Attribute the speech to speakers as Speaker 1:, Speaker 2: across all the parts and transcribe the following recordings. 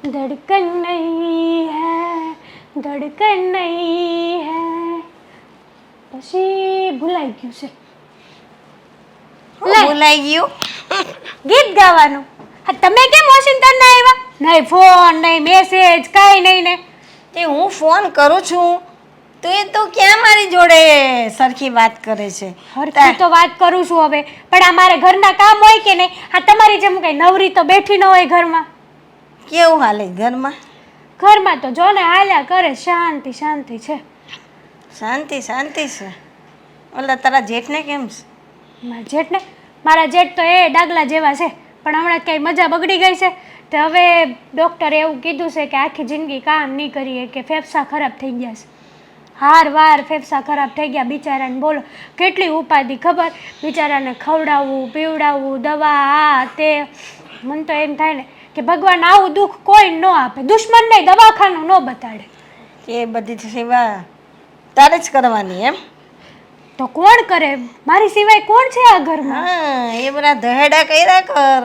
Speaker 1: धड़कन नहीं है, धड़कन नहीं है. પછી ભૂલાઈ ગયું છે.
Speaker 2: ભૂલાઈ ગયું
Speaker 1: ગીત ગાવાનું. હા, તમે કેમ વોશિંગ્ટન ના આવ્યા? નહીં ફોન, નહીં મેસેજ, કાંઈ નહીં ને.
Speaker 2: તે હું ફોન કરું છું તો એ તો ક્યાં મારી જોડે સરખી વાત કરે છે.
Speaker 1: હરખી તો વાત કરું છું હવે, પણ આ મારે ઘરના કામ હોય કે નહીં? આ તમારી જેમ કઈ નવરી તો બેઠી ન હોય ઘરમાં.
Speaker 2: કેવું હાલે ઘરમાં?
Speaker 1: ઘરમાં તો જો ને હાલ્યા કરે, શાંતિ શાંતિ છે.
Speaker 2: શાંતિ શાંતિ છે. ઓલા તારા જેઠને કેમ છે?
Speaker 1: મારા જેઠ તો એ ડાગલા જેવા છે, પણ હમણાં કઈ મજા બગડી ગઈ છે. તો હવે ડૉક્ટરે એવું કીધું છે કે આખી જિંદગી કામ નહીં કરીએ, કે ફેફસા ખરાબ થઈ ગયા છે. હાર વાર ફેફસા ખરાબ થઈ ગયા બિચારાને. બોલો કેટલી ઉપાધિ ખબર? બિચારાને ખવડાવવું, પીવડાવવું, દવા, આ તે. મને તો એમ થાય ને કે ભગવાન આવું દુઃખ કોઈ ન આપે, દુશ્મનને દવાખાનું ન બતાડે.
Speaker 2: એ બધી સેવા તારે જ કરવાની એમ?
Speaker 1: તો કોણ કરે? મારી સિવાય કોણ છે આ ઘરમાં?
Speaker 2: હા, એ બધા દહેડા કર્યા કર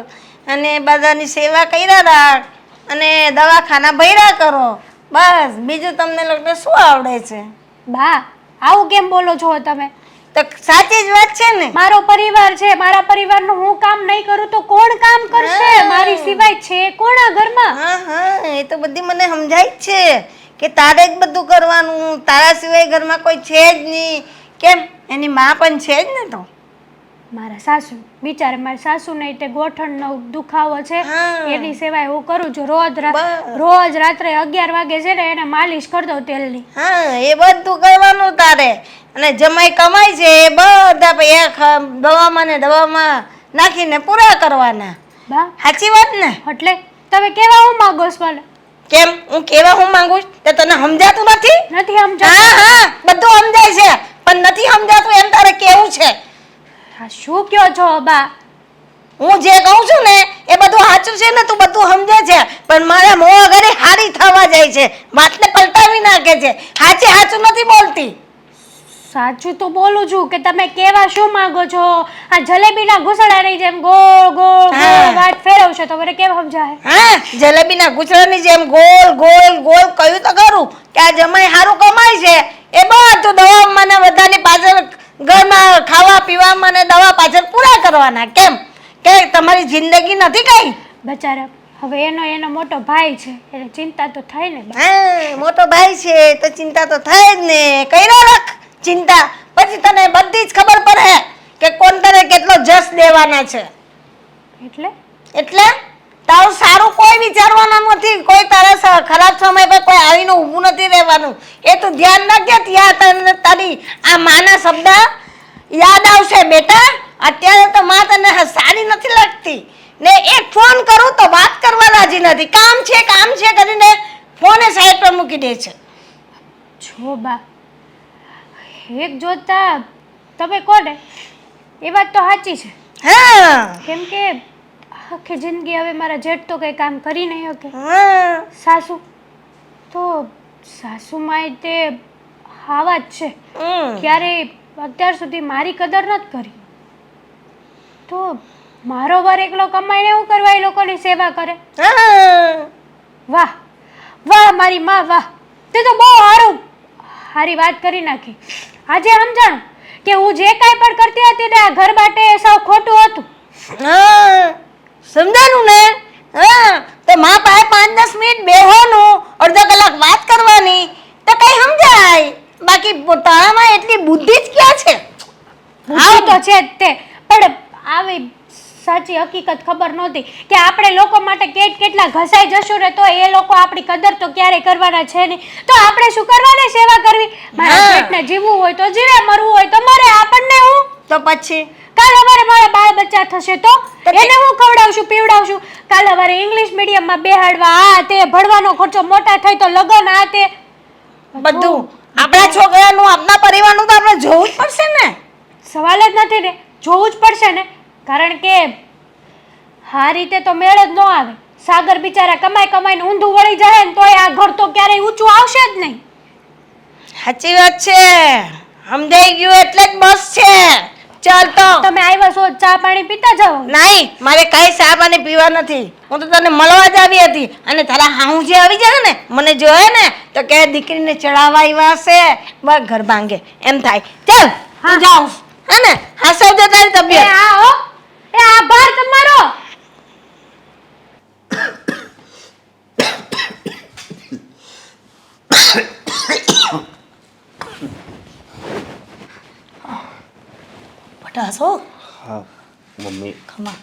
Speaker 2: અને બધાની સેવા કર્યા રાખ અને દવાખાના ભર્યા કરો. બસ બીજું તમને લોકોને શું આવડે છે?
Speaker 1: બા, આવું કેમ બોલો છો તમે?
Speaker 2: તો સાચી જ વાત છે ને.
Speaker 1: મારો પરિવાર છે, મારા પરિવારનું હું કામ નહીં કરું તો કોણ કામ કરશે? મારી સિવાય છે કોણ આ ઘરમાં?
Speaker 2: હા હા, એ તો બધી મને સમજાય જ છે કે તારે જ બધું કરવાનું, તારા સિવાય ઘરમાં કોઈ છે જ નહીં. કેમ? એની માં પણ છે જ ને. તો
Speaker 1: મારા સાસુ બિચારા, મારા સાસુ ને તે ગોઠણનો દુખાવો છે, એની સેવાય હું કરું છું. રોજ રાત્રે 11 વાગે છે ને એને માલિશ કરી દઉં તેલની.
Speaker 2: હા, એ બધું કરવાનું તારે. અને જમાઈ કમાય છે એ બધા દવામાં ને દવામાં નાખીને પૂરા કરવાના.
Speaker 1: બા,
Speaker 2: સાચી વાત ને?
Speaker 1: એટલે તમે કેવા હું માંગો છો મને?
Speaker 2: કેમ હું કેવા હું માંગુ છું? તે તને સમજાતું નથી?
Speaker 1: નથી સમજાતું?
Speaker 2: હા હા, બધું સમજાય છે, પણ નથી સમજાતું એમ તારે કેવું છે.
Speaker 1: હા, શું કહો છો બા?
Speaker 2: હું જે કહું છું ને એ બધું સાચું છે ને, તું બધું સમજે છે, પણ મારા મોં આગળ હારી થવા જાય છે, વાતને પલટાવી નાખે છે. સાચું નથી બોલતી.
Speaker 1: સાચું તો બોલું છું કે તમે કેવા શું માંગો છો? આ જલેબીના ઘૂસડાની જેમ ગોળ ગોળ ગોળ વાત ફેરવશો તો મને કેમ સમજાય?
Speaker 2: હા, જલેબીના ઘૂસડાની જેમ ગોળ ગોળ ગોળ કહ્યું તો ખરું કે આ જમાઈ સારું કમાય છે, એ બધું દવામાં ને બધાની પાછળ ઘરમાં ખાવા પીવામાં ને દવા પાછળ પૂરા કરવાના. કેમ કે તમારી જિંદગી નથી કઈ?
Speaker 1: બચારા, હવે એનો મોટો ભાઈ છે, એને ચિંતા તો થાય ને.
Speaker 2: હા, મોટો ભાઈ છે તો ચિંતા તો થાય જ ને. કર્યા રાખ ચિંતા, પછી તને બધી જ ખબર પડે કે કોણ તને કેટલો જસ દેવાના છે.
Speaker 1: એટલે
Speaker 2: તારું સારું કોઈ વિચારવાનું નથી, કોઈ તારા ખરાબ સમય પર કોઈ આવીને ઊભું નથી રહેવાનું. એ તું ધ્યાન રાખજે. ત્યાં તને તારી આ માના શબ્દ યાદ આવશે બેટા. અત્યારે તો માં તને સારી નથી લાગતી ને. એક ફોન કરું તો વાત કરવા રાજી નથી. કામ છે કરીને ફોને સાઈડ પર મૂકી દે છે.
Speaker 1: છો બા, એક જોતા તમે કોને એ વાત તો સાચી છે.
Speaker 2: હા,
Speaker 1: કેમ કે આખી જિંદગી હવે મારા જેઠ તો કઈ કામ કરી નહીં શકે. સાસુમાં તે આવા જ છે, ક્યારેય અત્યાર સુધી મારી કદર નથી કરી. તો મારો વાર એકલો કમાઈને એવું કરવા એ લોકોની સેવા કરે. વાહ વાહ મારી માં, વાહ! તે તો બહુ સારી વાત કરી નાખી. આજે સમજાણું કે હું જે કાંઈ પણ કરતી હતી ને આ ઘર માટે સાવ ખોટું હતું.
Speaker 2: સમજાયું ને? તો માં પાસે 5-10 મિનિટ બેહવાનું, અડધો કલાક વાત કરવાની તો કઈ સમજાય. બાકી તારામાં એટલી બુદ્ધિ જ ક્યાં છે?
Speaker 1: બુદ્ધિ તો છે જ તે, પણ આવી સાચી હકીકત ખબર નહોતી કે આપણે લોકો માટે કેટલા ઘસાઈ જશું ને તો એ લોકો આપણી કદર તો ક્યારેય કરવાના છે નહીં. તો આપણે શું કરવાની સેવા કરવી? મારા પેટને જીવવું હોય તો જીવે, મરવું હોય તો મરે. આપણને હું
Speaker 2: તો પછી
Speaker 1: કાલ અમારે મારા બાળ બચ્ચા થશે તો એને હું ખવડાવશું પીવડાવશું. કાલ અમારે ઇંગ્લિશ મીડિયમમાં બેહાડવા, આ તે ભણવાનો ખર્ચો, મોટા થાય તો લગ્ન, આ તે
Speaker 2: બધું આપણા છોકરાનું આપણા પરિવારનું તો આપણે જોવું જ પડશે ને.
Speaker 1: સવાલ જ નથી ને, જોવું જ પડશે ને. કારણ કે આ રીતે તો મેળ જ ન આવે. સાગર બિચારા કમાઈને ઊંધું વળી જાય ને તોય આ ઘર તો ક્યારેય ઊંચું આવશે જ નહીં.
Speaker 2: સાચી વાત છે, સમજાઈ ગયું એટલે જ બસ છે. ચાલ તો
Speaker 1: તમે આવ્યા છો ચા પાણી પીતા જાઓ.
Speaker 2: નહીં, મારે કાંઈ ચા પાણી પીવા નથી. હું તો તને મળવા જ આવી હતી. અને તારા હાઉ જે આવી જાય ને મને જોયે ને તો કે દીકરીને ચડાવવા આવ્યા છે, બસ ઘર ભાંગે એમ થાય. ચાલ હું જાઉં હે ને. હાસવજે તારી
Speaker 1: એ
Speaker 2: તબિયત.
Speaker 1: આ હો, એ આભાર તમારો.
Speaker 2: પટાસો
Speaker 3: હા મમ્મી.
Speaker 2: ખમા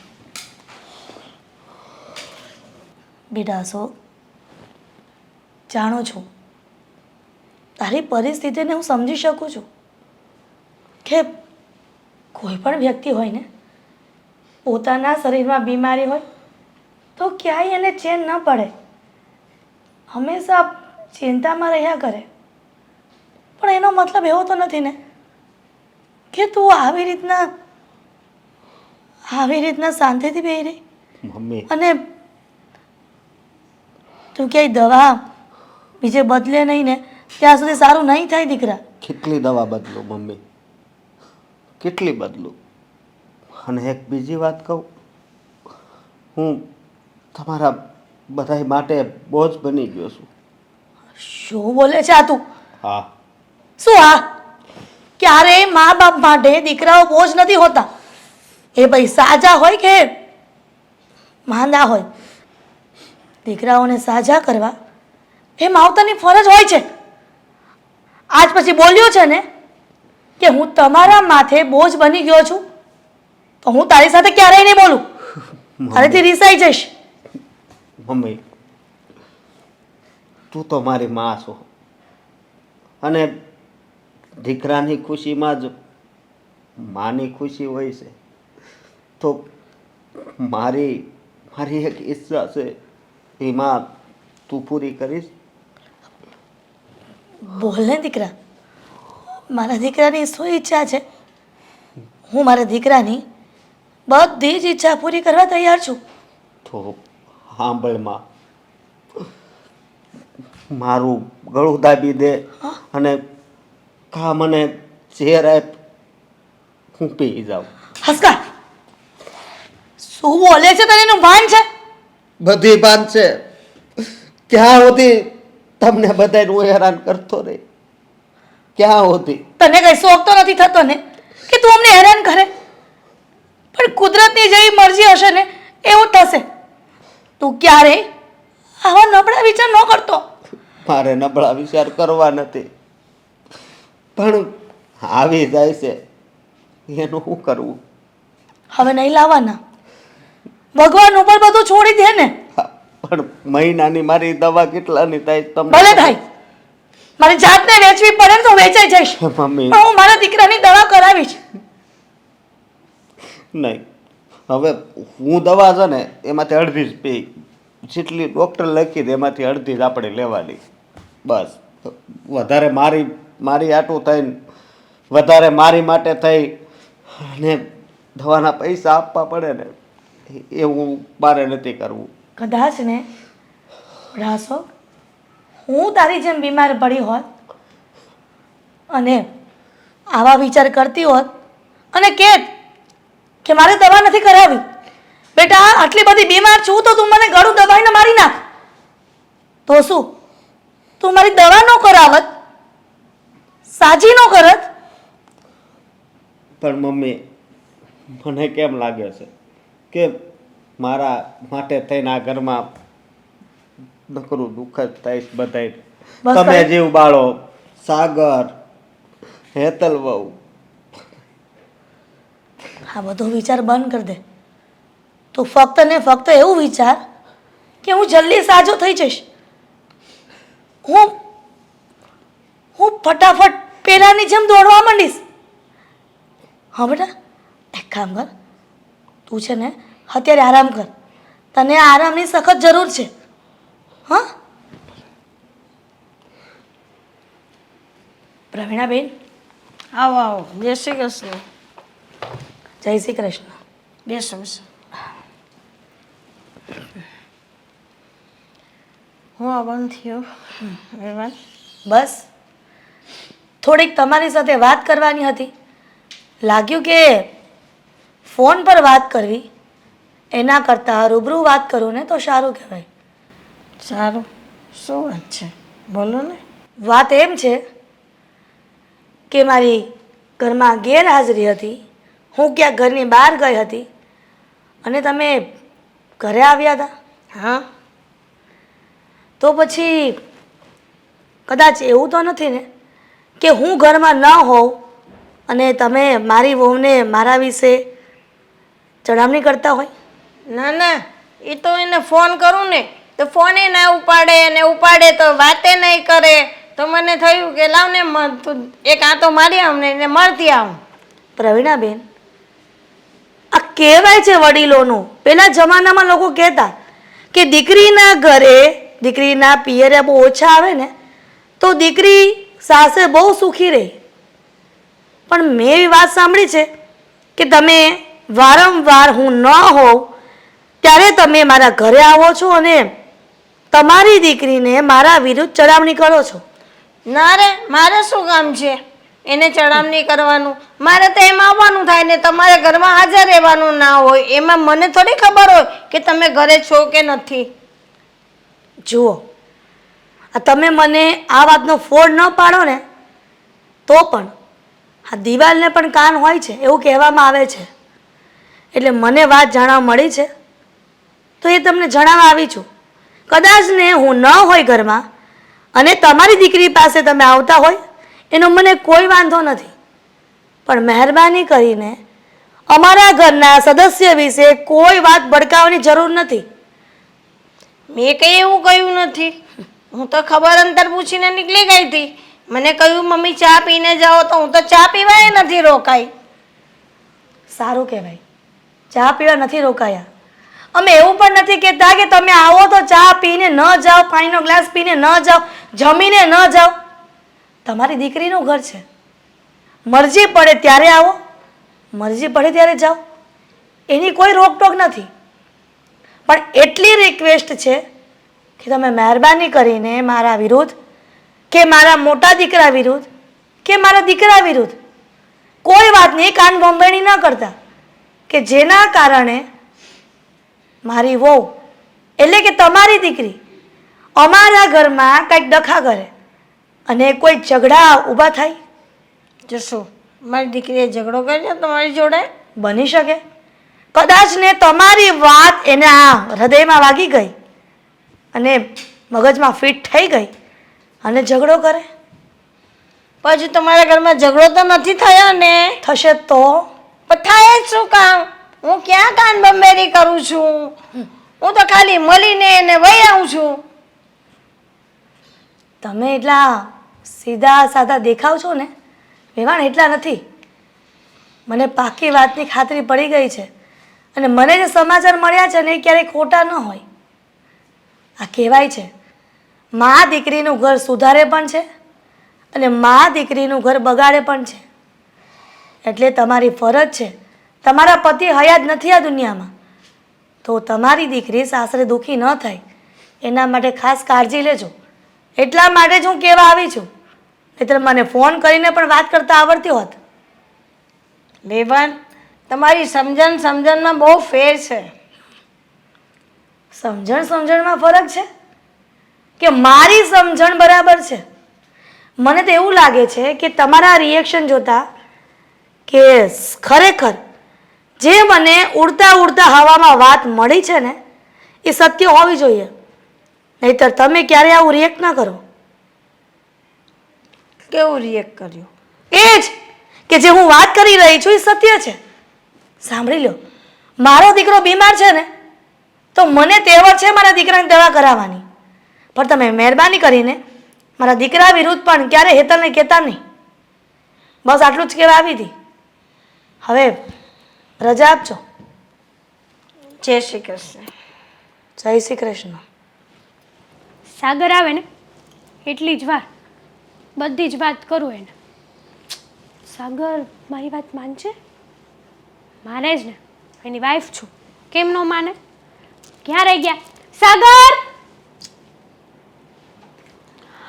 Speaker 2: બેટા અશોક, જાણો છું તારી પરિસ્થિતિને હું સમજી શકું છું કે કોઈ પણ વ્યક્તિ હોય ને પોતાના શરીરમાં બીમારી હોય તો ક્યાંય એને ચેન ન પડે, હંમેશા ચિંતામાં રહ્યા કરે. પણ એનો મતલબ એવો તો નથી ને કે તું આવી રીતના શાંતિથી બેહી રહી
Speaker 3: મમ્મી
Speaker 2: અને તું ક્યાંય દવા બીજે બદલે નહીં ને ત્યાં સુધી સારું નહીં થાય દીકરા.
Speaker 3: કેટલી દવા બદલું મમ્મી, કેટલી બદલું. અને એક બીજી વાત કહું, હું તમારા બધા માટે બોજ બની ગયો છું.
Speaker 2: શું બોલે છે આ તું?
Speaker 3: હા.
Speaker 2: શું આ? ક્યારેય મા બાપ માટે દીકરાઓ બોજ નથી હોતા. એ ભાઈ સાજા હોય કે માંદા હોય, દીકરાઓને સાજા કરવા એ માવતરની ફરજ હોય છે. આજ પછી બોલ્યો છે ને કે હું તમારા માથે બોજ બની ગયો છું, તો હું તારી સાથે ક્યારેય નહીં બોલું. તારેથી રીસાઈ જઈશ.
Speaker 3: મમ્મી તું તો મારી માં છો, અને દીકરાની ખુશીમાં જ માની ખુશી હોય છે. તો મારી એક ઈચ્છા છે, એમાં તું પૂરી કરીશ?
Speaker 2: બોલ ને દીકરા, મારા દીકરાની શું ઈચ્છા છે? હું મારા દીકરાની બધી જ ઈચ્છા પૂરી કરવા તૈયાર છું.
Speaker 3: તો સાંભળમાં, મારું ગળું દાબી દે અને કા મને ઝેર આપ, હું પી જાઉં.
Speaker 2: હસકા, શું બોલે છે? તને એનું ભાન છે?
Speaker 3: બધી બાન છે. ક્યાં હોતી તમને બધાને હું હેરાન કરતો રહી? ક્યાં હોતી?
Speaker 2: તને કઈ શોખ તો નથી થતો ને કે તું અમને હેરાન કરે? પણ કુદરતની જેવી મરજી હશે ને એવું થશે. તું ક્યારેય આવા નબળા વિચાર ન કરતો.
Speaker 3: મારે નબળા વિચાર કરવા નથી, પણ આવી જાય છે એનું શું કરવું?
Speaker 2: હવે નહીં લાવવાના. ભગવાન ઉપર બધું છોડી દે ને.
Speaker 3: હા, પણ મહિનાની મારી દવા કેટલાની થાય તમને?
Speaker 2: ભલે થાય, મારી જાતને વેચવી પડે ને તો વેચાઈ જઈશ,
Speaker 3: મમ્મી
Speaker 2: પણ હું મારા દીકરાની દવા કરાવીશ.
Speaker 3: નહીં, હવે હું દવા છે ને એમાંથી અડધી જ પી, જેટલી ડૉક્ટર લખી દે એમાંથી અડધી જ આપણે લેવાની. બસ વધારે મારી આટું થઈને વધારે મારી માટે થઈ અને દવાના પૈસા આપવા પડે ને એવું મારે નથી કરવું.
Speaker 2: કદાચ ને રાસો હું તારી જેમ બીમાર પડી હોત અને આવા વિચાર કરતી હોત અને કે મારે દવા નથી કરાવી, બેટા આટલી બધી બીમાર છું તો તું મને ગળું દબાઈને મારી નાખ, તો શું તું મારી દવા ન કરાવત, સાજી ન કરત?
Speaker 3: પણ મમ્મી મને કેમ લાગે છે કે મારા માટે થઈને આ ઘરમાં નકરું દુઃખ જ થાય છે બધાય.
Speaker 2: બસ
Speaker 3: તમે
Speaker 2: કરે.
Speaker 3: જીવ બાળો, સાગર, હેતલ વહુ.
Speaker 2: આ બધો વિચાર બંધ કરી દે. તું ફક્ત ને ફક્ત એવું વિચાર કે હું જલ્દી સાજો થઈ જઈશ. હું ફટાફટ પેલાની જેમ દોડવા માંડીશ. હા બેટા, એક કામ કર, તું છે ને અત્યારે આરામ કર. તને આરામની સખત જરૂર છે. હા પ્રવીણાબેન,
Speaker 4: આવો આવો. જય શ્રી કૃષ્ણ.
Speaker 2: જય શ્રી કૃષ્ણ.
Speaker 4: બેસો બેસો. હું આ બંધ થયો મહેમાન.
Speaker 2: બસ થોડીક તમારી સાથે વાત કરવાની હતી
Speaker 5: લાગ્યું કે ફોન પર વાત કરવી એના કરતાં રૂબરૂ વાત કરું ને તો સારું કહેવાય.
Speaker 4: સારું, શું વાત છે બોલો ને.
Speaker 5: વાત એમ છે કે મારી ઘરમાં ગેરહાજરી હતી, હું ક્યાંક ઘરની બહાર ગઈ હતી અને તમે ઘરે આવ્યા હતા.
Speaker 4: હા,
Speaker 5: તો પછી કદાચ એવું તો નથી ને કે હું ઘરમાં ન હોઉં અને તમે મારી વહુને મારા વિશે ચડામણી કરતા હોય?
Speaker 2: ના ના, એ તો એને ફોન કરું ને તો ફોને ના ઉપાડે, અને ઉપાડે તો વાતે નહીં કરે. તો મને થયું કે લાવ ને તું એક આંટો મારી આવ ને એને મળતી આવું.
Speaker 5: પ્રવીણાબેન, આ કહેવાય છે વડીલોનું, પેલા જમાનામાં લોકો કહેતા કે દીકરીના ઘરે દીકરીના પિયરે બહુ ઓછા આવે ને તો દીકરી સાસે બહુ સુખી રહે. પણ મેં એવી વાત સાંભળી છે કે તમે વારંવાર હું ન હોઉં ત્યારે તમે મારા ઘરે આવો છો અને તમારી દીકરીને મારા વિરુદ્ધ ચડામણી કરો છો.
Speaker 2: ના રે, મારે શું કામ છે એને ચડામણી કરવાનું? મારે તો એમ આવવાનું થાય ને તમારે ઘરમાં હાજર રહેવાનું ના હોય. એમાં મને થોડી ખબર હોય કે તમે ઘરે છો કે નથી.
Speaker 5: જુઓ, આ તમે મને આ વાતનો ફોડ ન પાડો ને તો પણ આ દિવાલને પણ કાન હોય છે એવું કહેવામાં આવે છે. એટલે મને વાત જાણવા મળી છે તો એ તમને જણાવવા આવી છું. કદાચ ને હું ન હોય ઘરમાં અને તમારી દીકરી પાસે તમે આવતા હોય એનો મને કોઈ વાંધો નથી, પણ મહેરબાની કરીને અમારા ઘરના સદસ્ય વિશે કોઈ વાત ભડકાવવાની જરૂર નથી.
Speaker 2: મેં કંઈ એવું કહ્યું નથી. હું તો ખબર અંતર પૂછીને નીકળી ગઈ હતી. મને કહ્યું મમ્મી ચા પીને જાઓ, તો હું તો ચા પીવાય નથી રોકાઈ.
Speaker 5: સારું કહેવાય, ચા પીવા નથી રોકાયા. અમે એવું પણ નથી કહેતા કે તમે આવો તો ચા પીને ન જાઓ, પાણીનો ગ્લાસ પીને ન જાઓ, જમીને ન જાઓ. તમારી દીકરીનું ઘર છે, મરજી પડે ત્યારે આવો, મરજી પડે ત્યારે જાઓ, એની કોઈ રોકટોક નથી. પણ એટલી રિક્વેસ્ટ છે કે તમે મહેરબાની કરીને મારા વિરુદ્ધ કે મારા મોટા દીકરા વિરુદ્ધ કે મારા દીકરા વિરુદ્ધ કોઈ વાતની કાન બંબાણી ન કરતા કે જેના કારણે મારી વહુ એટલે કે તમારી દીકરી અમારા ઘરમાં કંઈક ડખા કરે અને કોઈ ઝઘડા ઊભા થાય.
Speaker 2: જશો, મારી દીકરીએ ઝઘડો કર્યો તમારી જોડે?
Speaker 5: બની શકે. કદાચ ને તમારી વાત એને આ હૃદયમાં વાગી ગઈ અને મગજમાં ફિટ થઈ ગઈ અને ઝઘડો કરે.
Speaker 2: પછી તમારા ઘરમાં ઝઘડો તો નથી થયો ને?
Speaker 5: થશે તો?
Speaker 2: પણ થાય જ શું કામ? હું ક્યાં કાન બંબેરી કરું છું? હું તો ખાલી મળીને એને વહી આવું છું.
Speaker 5: તમે એટલા સીધા સાધા દેખાવ છો ને, વેવાણ એટલા નથી. મને પાકી વાતની ખાતરી પડી ગઈ છે અને મને જે સમાચાર મળ્યા છે ને એ ક્યારેય ખોટા ન હોય. આ કહેવાય છે મા દીકરીનું ઘર સુધારે પણ છે અને મા દીકરીનું ઘર બગાડે પણ છે. એટલે તમારી ફરજ છે, તમારા પતિ હયાત નથી આ દુનિયામાં તો તમારી દીકરી સાસરે દુઃખી ન થાય એના માટે ખાસ કાળજી લેજો. એટલા માટે જ હું કહેવા આવી છું, નહીંતર મને ફોન કરીને પણ વાત કરતા આવડતી હોત.
Speaker 2: બેબન, તમારી સમજણમાં બહુ ફેર છે.
Speaker 5: સમજણમાં ફરક છે કે મારી સમજણ બરાબર છે? મને તો એવું લાગે છે કે તમારા રિએક્શન જોતા કે ખરેખર જે મને ઉડતા ઉડતા હવામાં વાત મળી છે ને એ સત્ય હોવી જોઈએ, નહીતર તમે ક્યારે આવું રિએક્ટ ના કરો.
Speaker 2: કેવું રિએક્ટ કર્યું?
Speaker 5: એ જ કે જે હું વાત કરી રહી છું એ સત્ય છે. સાંભળી લો, મારો દીકરો બીમાર છે ને તો મને તેવડ છે મારા દીકરાની દવા કરાવવાની, પણ તમે મહેરબાની કરીને મારા દીકરા વિરુદ્ધ પણ ક્યારે હેતલને કહેતા નહીં. બસ આટલું જ કહેવા આવી હતી. હવે રજા આપજો.
Speaker 2: જય શ્રી કૃષ્ણ.
Speaker 5: જય શ્રી કૃષ્ણ.
Speaker 1: સાગર આવે ને એટલી જ વાર બધી જ વાત કરું એને. સાગર મારી વાત માનશે? માને જ ને, એની વાઈફ છું, કેમ ન માને? ક્યાં રહી ગયા સાગર?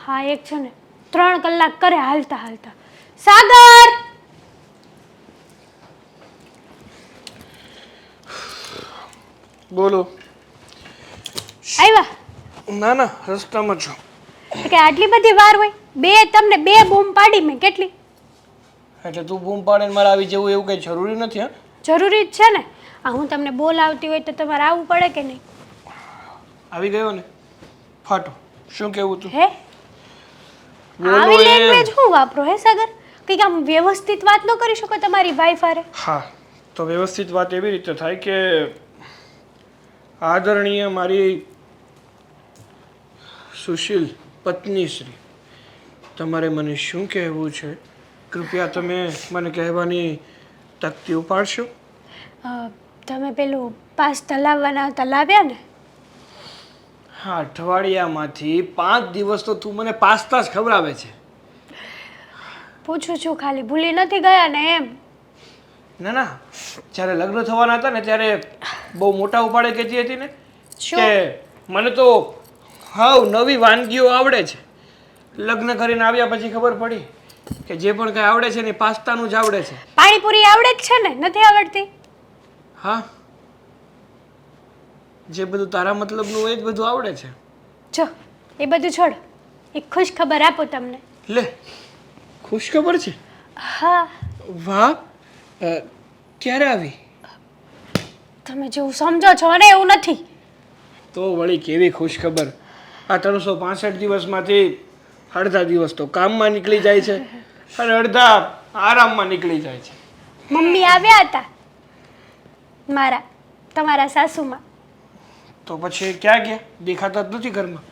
Speaker 1: હા, એક છે ને 3 કલાક કરે હાલતા હાલતા. સાગર!
Speaker 6: બોલો.
Speaker 1: આવ્યા
Speaker 6: ના ના, રસ્તામાં છું.
Speaker 1: કે આટલી બધી વાર હોય? તમને બે બૂમ પાડી મેં કેટલી?
Speaker 6: એટલે તું બૂમ પાડીને મારે આવી જવું એવું કંઈ જરૂરી નથી. હા,
Speaker 1: જરૂરી જ છે ને. આ હું તમને બોલાવતી હોય તો તમારે આવવું પડે કે નહીં?
Speaker 6: આવી ગયો ને ફાટો. શું કેવું તું?
Speaker 1: હે
Speaker 6: બોલો
Speaker 1: આવી
Speaker 6: એ.
Speaker 1: લેંગ્વેજ હું વાપરો હે સાગર? કંઈક આમ વ્યવસ્થિત વાત ન કરી શકો તમારી વાઈફ હારે?
Speaker 6: હા, તો વ્યવસ્થિત વાત એવી રીતે થાય કે આદરણીય મારી સુશીલ પત્ની શ્રી, તમારે મને શું કહેવું છે? કૃપયા તમે મને કહેવાની તકતી ઉપાડશો?
Speaker 1: તમે પેલું પાસ્તા લાવવાના હતા, લાવ્યા ને?
Speaker 6: હા, અઠવાડિયામાંથી 5 દિવસ તો તું મને પાસ્તા જ ખવડાવે છે.
Speaker 1: પૂછું છું ખાલી, ભૂલી નથી ગયા ને એમ?
Speaker 6: ના ના, જ્યારે લગ્ન થવાના હતા ને ત્યારે બહુ મોટા ઉપાડે કહેતી હતી ને કે મને તો હાવ નવી વાનગીઓ આવડે છે. લગ્ન કરીને આવ્યા પછી ખબર પડી કે જે પણ કંઈ આવડે છે ને એ પાસ્તાનું જ આવડે છે.
Speaker 1: પાણીપુરી આવડે જ છે ને, નથી આવડતી?
Speaker 6: હા, જે બધું તારા મતલબનું હોય એ જ બધું આવડે છે.
Speaker 1: જો એ બધું છોડ, એક ખુશ ખબર આપું તમને.
Speaker 6: લે, ખુશ ખબર છે?
Speaker 1: હા.
Speaker 6: વાહ, ક્યારે આવી?
Speaker 1: તમે જેવું સમજો છો ને એવું નથી.
Speaker 6: તો વળી કેવી ખુશ ખબર! આ 365 દિવસમાંથી અડધા દિવસ તો કામમાં નીકળી જાય છે અને અડધા આરામમાં નીકળી જાય છે.
Speaker 1: મમ્મી આવ્યા હતા મારા, તમારા સાસુમાં.
Speaker 6: તો પછી ક્યાં ગયા? દેખાતા જ નથી ઘરમાં.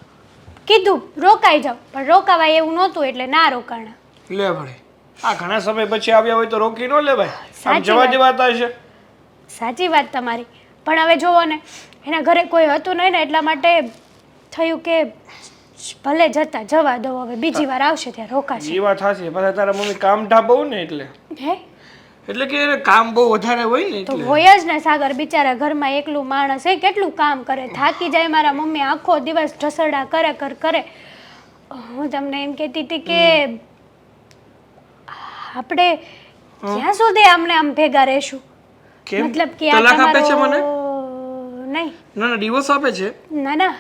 Speaker 1: કીધું રોકાઈ જાવ, પણ રોકાવાય એવું નહોતું એટલે ના રોકાણા.
Speaker 6: લે વળી, આ ઘણા સમય પછી આવ્યા હોય તો રોકી ન લેવાય. આમ
Speaker 1: સાચી
Speaker 6: જવા
Speaker 1: વાત.
Speaker 6: જેવા છે.
Speaker 1: સાચી વાત તમારી, પણ હવે જોવો ને, એના ઘરે કોઈ હતું નહીં ને એટલા માટે થયું કે ભલે જવા દો, હવે બીજી વાર આવશે ત્યાં રોકાશે.
Speaker 6: એ વાત સાચી. પાછા તારા મમ્મી કામઢા બહુ ને
Speaker 1: હે
Speaker 6: એટલે કે એને કામ બહુ વધારે હોય ને
Speaker 1: તો
Speaker 6: એટલે.
Speaker 1: હોય જ ને સાગર, બિચારા ઘરમાં એકલું માણસ એ કેટલું કામ કરે, થાકી જાય. મારા મમ્મી આખો દિવસ ઢસરડા કરે. હું તમને એમ કહેતી હતી કે આપણે ક્યાં સુધી આમને આમ ભેગા રહેશું?
Speaker 6: કેમ?
Speaker 1: મતલબ કે આ
Speaker 6: તલાક આપે છે મને?
Speaker 1: નહીં,
Speaker 6: ના ના, ડિવોર્સ આપે છે.
Speaker 1: ના ના,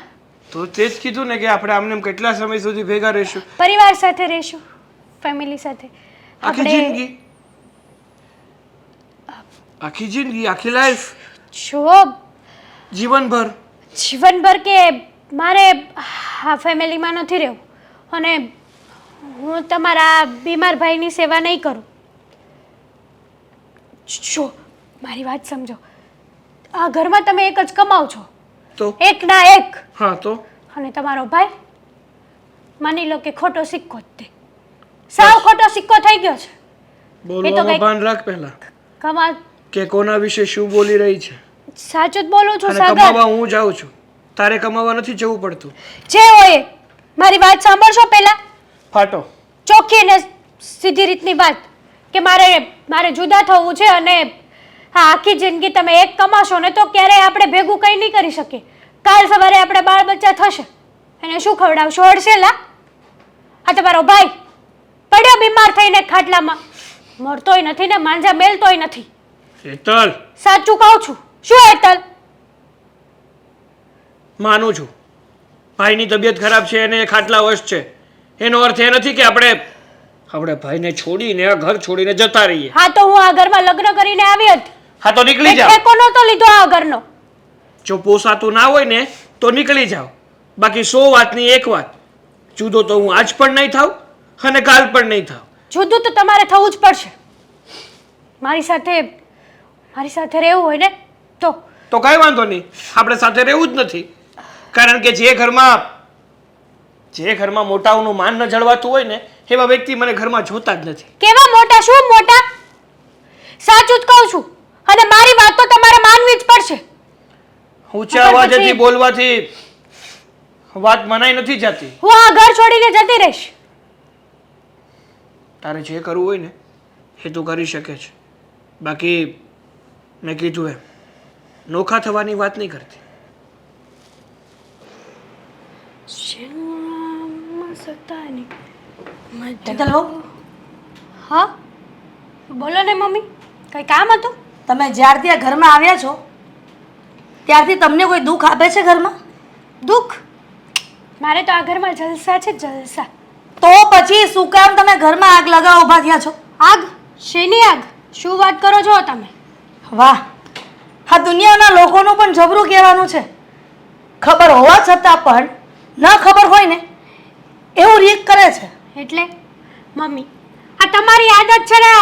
Speaker 6: તો તે જ કીધું ને કે આપણે આમને આમ કેટલા સમય સુધી ભેગા રહીશું?
Speaker 1: પરિવાર સાથે રહેશું, ફેમિલી સાથે.
Speaker 6: આખી જિંદગી? આખી જિંદગી, આખી લાઈફ,
Speaker 1: જો
Speaker 6: જીવનભર?
Speaker 1: જીવનભર કે મારે આ ફેમિલીમાં નથી રહેવું, અને હું તમારા બીમાર ભાઈની સેવા નહીં કરું. જો મારી વાત સમજો, આ ઘરમાં તમે એક જ કમાવ છો,
Speaker 6: તો
Speaker 1: એક ના એક.
Speaker 6: હા, તો
Speaker 1: અને તમારો ભાઈ માની લો કે ખોટો સિક્કો જ તે, સાવ ખોટો સિક્કો થઈ ગયો છે.
Speaker 6: બોલવામાં
Speaker 1: કંઈક-
Speaker 6: ભાન રાખ પહેલા
Speaker 1: કમા
Speaker 6: કે કોના વિશે શું બોલી રહી છે.
Speaker 1: સાચું જ બોલું છું
Speaker 6: અને
Speaker 1: સાગર.
Speaker 6: કમાવા હું જાઉં છું, તારે કમાવા નથી જવું પડતું.
Speaker 1: જે હોય મારી વાત સાંભળશો પહેલા.
Speaker 6: ફાટો.
Speaker 1: ચોખ્ખી ને સીધી રીતની વાત કે મારે જુદા થવું છે, અને હા આખી જિંદગી તમે એક કમાશો ને તો ક્યારેય આપણે ભેગું કંઈ નહીં કરી શકીએ. કાલ સવારે આપણે બાળ બચ્ચા થશે, એને શું ખવડાવશો? હડસેલા? આ તમારો ભાઈ પડ્યો બીમાર થઈને ખાટલામાં, મળતોય નથી ને માંજા મેલતોય નથી.
Speaker 6: હેતલ,
Speaker 1: સાચું કહું છું. શું હેતલ?
Speaker 6: માનું છું ભાઈની તબિયત ખરાબ છે અને એ ખાટલા વશ છે. એનો અર્થ એ નથી કે આપણે ભાઈને છોડીને આ ઘર છોડીને જતા રહીએ.
Speaker 1: હા તો હું આ ઘરમાં લગ્ન કરીને આવી હતી.
Speaker 6: હા, તો નીકળી જાઓ.
Speaker 1: ઠેકો નહોતો લીધો આ ઘરનો.
Speaker 6: જો પોસાતું ના હોય ને તો નીકળી જાઓ. બાકી 100 વાતની એક વાત, જુદો તો હું આજ પણ નહીં થાવ અને કાલ પણ નહીં થાવ.
Speaker 1: જુદું તો તમારે થવું જ પડશે. મારી સાથે રહેવું હોય ને તો
Speaker 6: કઈ વાંધો નહીં, આપણે સાથે રહેવું જ નથી. કારણ કે જે ઘરમાં મોટાઓનું માન ન જળવાતું હોય ને એવા વ્યક્તિ મને ઘરમાં જોતા જ નથી.
Speaker 1: કેવા મોટા? શું મોટા? સાચું જ કહું છું, અને મારી વાત તો તમારે માનવી જ પડશે.
Speaker 6: ઊંચા અવાજેથી બોલવાથી વાત મનાઈ નથી જતી.
Speaker 1: હું આ ઘર છોડીને જતી રહીશ.
Speaker 6: તારે જે કરવું હોય ને એ તું કરી શકે છે. બાકી મેં કીધું એમ નોખા થવાની વાત નહીં કરતી.
Speaker 5: હેતલ બહુ,
Speaker 1: હા બોલો ને મમ્મી, કઈ કામ હતું?
Speaker 5: તમે જ્યારથી આ ઘરમાં આવ્યા છો ત્યારથી તમને કોઈ દુઃખ આપે છે ઘરમાં?
Speaker 1: દુઃખ? મારે તો આ ઘરમાં જલસા છે, જલસા.
Speaker 5: તો પછી શું કામ તમે ઘરમાં આગ લગાવવા ઊભા થયા છો?
Speaker 1: આગ? શેની આગ? શું વાત કરો છો તમે?
Speaker 5: વાહ, આ દુનિયાના લોકોનું પણ જબરું કહેવાનું છે. ખબર હોવા છતાં પણ ન ખબર હોય ને એવું રીક કરે છે.
Speaker 1: એટલે મમ્મી, આ તમારી આદત છે ને,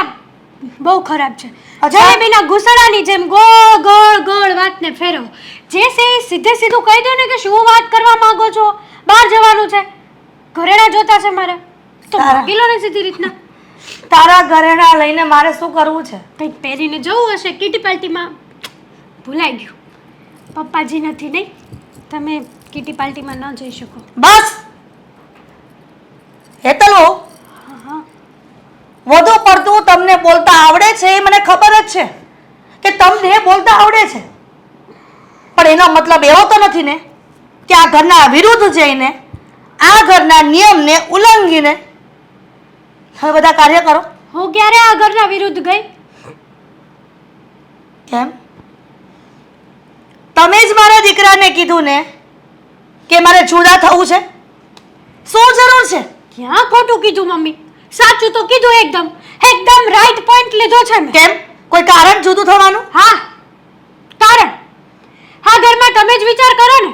Speaker 1: બહુ ખરાબ છે.
Speaker 5: અચ્છા.
Speaker 1: જલેબીના ઘૂસડાની જેમ ગોળ ગોળ ગોળ વાતને ફેરવો. જે છે એ સીધે સીધું કહી દો ને કે શું વાત કરવા માંગો છો. બહાર જવાનું છે, ઘરેણા જોતા છે મારે, તો ભાગી લો ને સીધી રીતના.
Speaker 5: તારા ઘરેણા લઈને મારે શું કરવું છે?
Speaker 1: કંઈક પહેરીને જવું હશે કિટી પાર્ટીમાં. ભૂલાઈ ગયું, પપ્પાજી નથી નહીં, તમે કિટી પાર્ટીમાં ન જઈ શકો.
Speaker 5: બસ હેતલો, વધુ પડતું તમને બોલતા આવડે છે એ મને ખબર જ છે કે તમને બોલતા આવડે છે, પણ એનો મતલબ એવો તો નથી ને કે આ ઘરના વિરુદ્ધ જઈને આ ઘરના નિયમને ઉલ્લંઘીને હવે બધા કાર્ય કરો.
Speaker 1: હું ક્યારે આ ઘરના વિરુદ્ધ ગઈ?
Speaker 5: કેમ? તમે જ મારા દીકરાને કીધું ને કે મારે જુદા થવું છે. શું જરૂર છે?
Speaker 1: ક્યાં ખોટું કીધું મમ્મી? સાચું તો કીધું, એકદમ એકદમ રાઈટ પોઈન્ટ લીધો છે મેં.
Speaker 5: કેમ? કોઈ કારણ જુદું થવાનું?
Speaker 1: હા, કારણ. આ ઘરમાં તમે જ વિચાર કરો ને,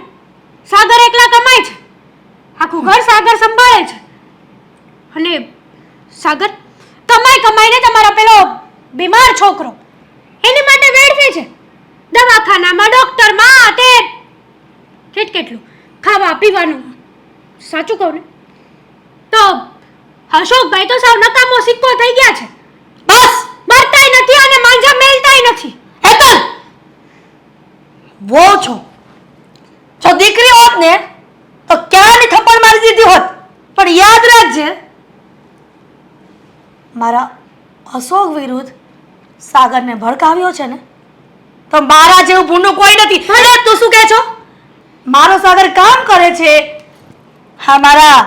Speaker 1: સાગર એકલા કમાય છે, આખું ઘર સાગર સંભાળે છે, અને સાગર કમાઈને તમારા પેલો બીમાર છોકરો એની માટે વેડફે છે દવાખાનામાં, ડોક્ટરમાં, તે કેટલું ખાવા પીવાનું. સાચું કહું ને તો અશોકભાઈ તો સાવ નકામો સિક્કો થઈ ગયા છે. બસ, મરતાય નથી અને માંજા મેલતાય નથી.
Speaker 5: હેતલ, વો છો જો દીકરી હોત ને તો ક્યાંની થપ્પડ મારી દીધી હોત, પણ યાદ રાખજે મારા અશોક વિરુદ્ધ સાગરને ભડકાવ્યો છે ને તો મારા જેવું ભૂંડું કોઈ નથી. અરે તું શું કહે છો? મારો સાગર કામ કરે છે, હા મારા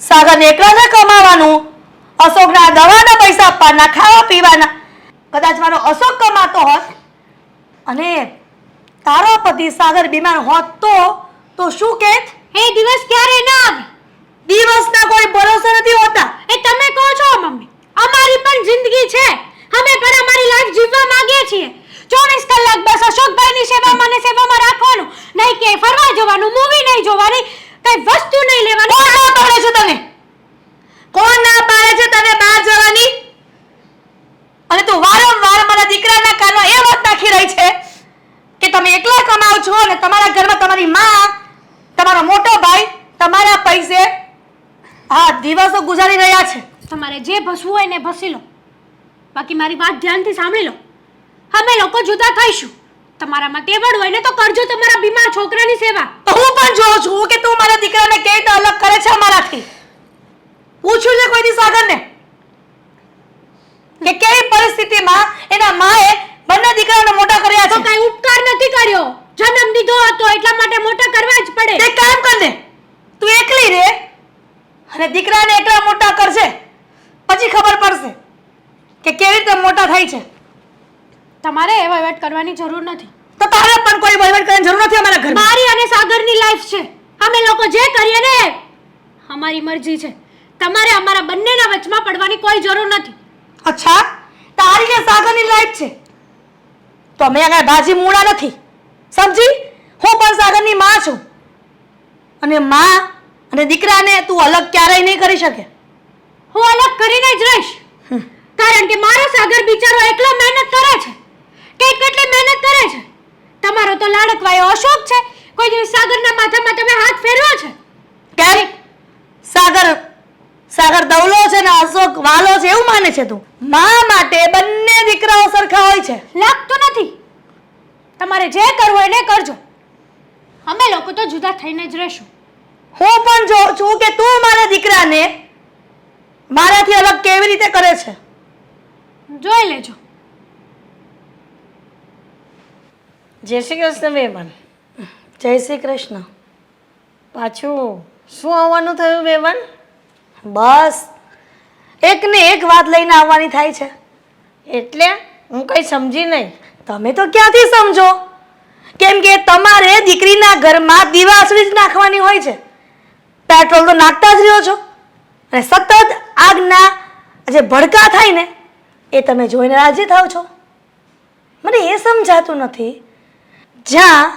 Speaker 5: સાગરને એકલાને કમાવાનું, અશોકના દવાના પૈસા આપવાના, ખાવા પીવાના. કદાચ મારો અશોક કમાતો હોત અને તારો પતિ સાગર બીમાર હોત તો શું કહેત?
Speaker 1: એ દિવસ ક્યારે ના આવે.
Speaker 5: દિવસના કોઈ ભરોસા નથી હોતા.
Speaker 1: એ તમે કહો છો મમ્મી, અમારી પણ જિંદગી છે, અમે પણ અમારી લાઈફ જીવવા માંગીએ છીએ. 24 કલાક બસ અશોકભાઈની સેવામાં ને સેવામાં રાખવાનું, નહીં કે ફરવા જવાનું, મૂવી નહીં જોવાની, કઈ વસ્તુ નહીં લેવાની.
Speaker 5: કોણ ના પાડે છે તને? કોણ ના પાડે છે તને બહાર જવાની? અને તું વારંવાર મારા દીકરાના કાનમાં એ વાત નાખી રહી છે કે તમે એકલા કમાઓ છો અને તમારા ઘરમાં તમારી માં, તમારો મોટો ભાઈ તમારા પૈસે આ દિવસો ગુજારી રહ્યા છે.
Speaker 1: તમારે જે ભસવું હોય ને ભસી લો, બાકી મારી વાત ધ્યાનથી સાંભળી લો. અમે લોકો જુદા થઈશું, તમારામાં તેવડ હોય ને તો કરજો તમારા બીમાર છોકરાની સેવા.
Speaker 5: તો હું પણ જોઉં છું કે તું મારા દીકરાને કેવી રીતે અલગ કરે છે અમારાથી. પૂછ્યું છે કોઈ દી સાગરને કે કેવી પરિસ્થિતિમાં એના માએ બંને દીકરાને મોટા કર્યા
Speaker 1: તો
Speaker 5: છે?
Speaker 1: કઈ ઉપકાર નથી કર્યો, જન્મ દીધો હતો એટલા માટે મોટા કરવા જ પડે.
Speaker 5: તે કામ કર ને, તું એકલી રહે અને દીકરાને એકલા મોટા કરશે, પછી ખબર પડશે કે કેવી રીતે મોટા થાય છે.
Speaker 1: તમારે એ વહીવટ કરવાની જરૂર નથી.
Speaker 5: તો તારે પણ કોઈ વહીવટ કરવાની જરૂર નથી અમારા ઘરમાં.
Speaker 1: મારી અને સાગરની લાઈફ છે, અમે લોકો જે કરીએ ને અમારી મરજી છે. તમારે અમારા બંનેના વચમાં પડવાની કોઈ જરૂર નથી.
Speaker 5: અચ્છા, તારી ને સાગરની લાઈફ છે તો અમે આગળ ભાજી મૂળા નથી, સમજી? હું પણ સાગરની માં છું અને માં અને દીકરાને તું અલગ ક્યારેય નહીં કરી શકે.
Speaker 1: હું અલગ કરીને જ રહીશ, કારણ કે મારો સાગર બિચારો એકલો મહેનત કરે છે, કેટલી મહેનત કરે છે. તમારો તો લાડકવાયો અશોક છે, કોઈ દિવસ સાગરના માથામાં તમે હાથ ફેરવો છે?
Speaker 5: કેમ? સાગર દવલો છે ને અશોક વાલો છે એવું માને છે તું? માં માટે બંને દીકરાઓ સરખા હોય છે.
Speaker 1: લાગતું નથી. તમારે જે કરવું હોય ને કરજો, અમે લોકો તો જુદા થઈને જ રહેશું.
Speaker 5: હું પણ જોઉં છું કે તું મારા દીકરાને મારાથી અલગ કેવી રીતે કરે છે.
Speaker 1: જોઈ લેજો.
Speaker 4: જય શ્રી કૃષ્ણ બેબન.
Speaker 5: જય શ્રી કૃષ્ણ.
Speaker 4: પાછું શું આવવાનું થયું બેબન?
Speaker 5: બસ એક ને એક વાત લઈને આવવાની થાય છે.
Speaker 4: એટલે હું કંઈ સમજી નહીં.
Speaker 5: તમે તો ક્યાંથી સમજો? કેમ કે તમારે દીકરીના ઘરમાં દિવાસળી જ નાખવાની હોય છે. પેટ્રોલ તો નાખતા જ રહ્યો છો અને સતત આગના જે ભડકા થાય ને એ તમે જોઈને રાજી થાવ છો. મને એ સમજાતું નથી, જ્યાં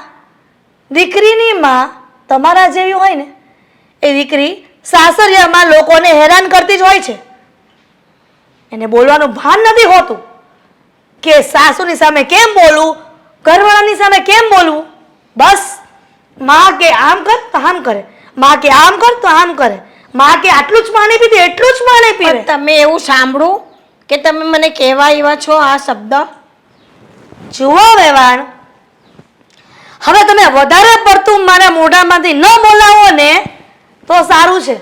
Speaker 5: દીકરીની માં તમારા જેવી હોય ને એ દીકરી સાસરિયામાં લોકોને હેરાન કરતી જ હોય છે. એને બોલવાનું ભાન નથી હોતું કે સાસુની સામે કેમ બોલવું, ઘરવાળાની સામે કેમ બોલવું. બસ માં કે આમ કર તો આમ કરે, માં કે આમ કર તો આમ કરે, માં કે આટલું જ પાણી પીધે એટલું જ પાણી પીવે.
Speaker 2: પણ તમે એવું સાંભળું કે તમે મને કહેવા આવ્યા છો આ શબ્દ?
Speaker 5: જુઓ વેવાણ, હવે તમે વધારે પડતું મારા મોઢામાંથી ન બોલાવો ને તો સારું છે.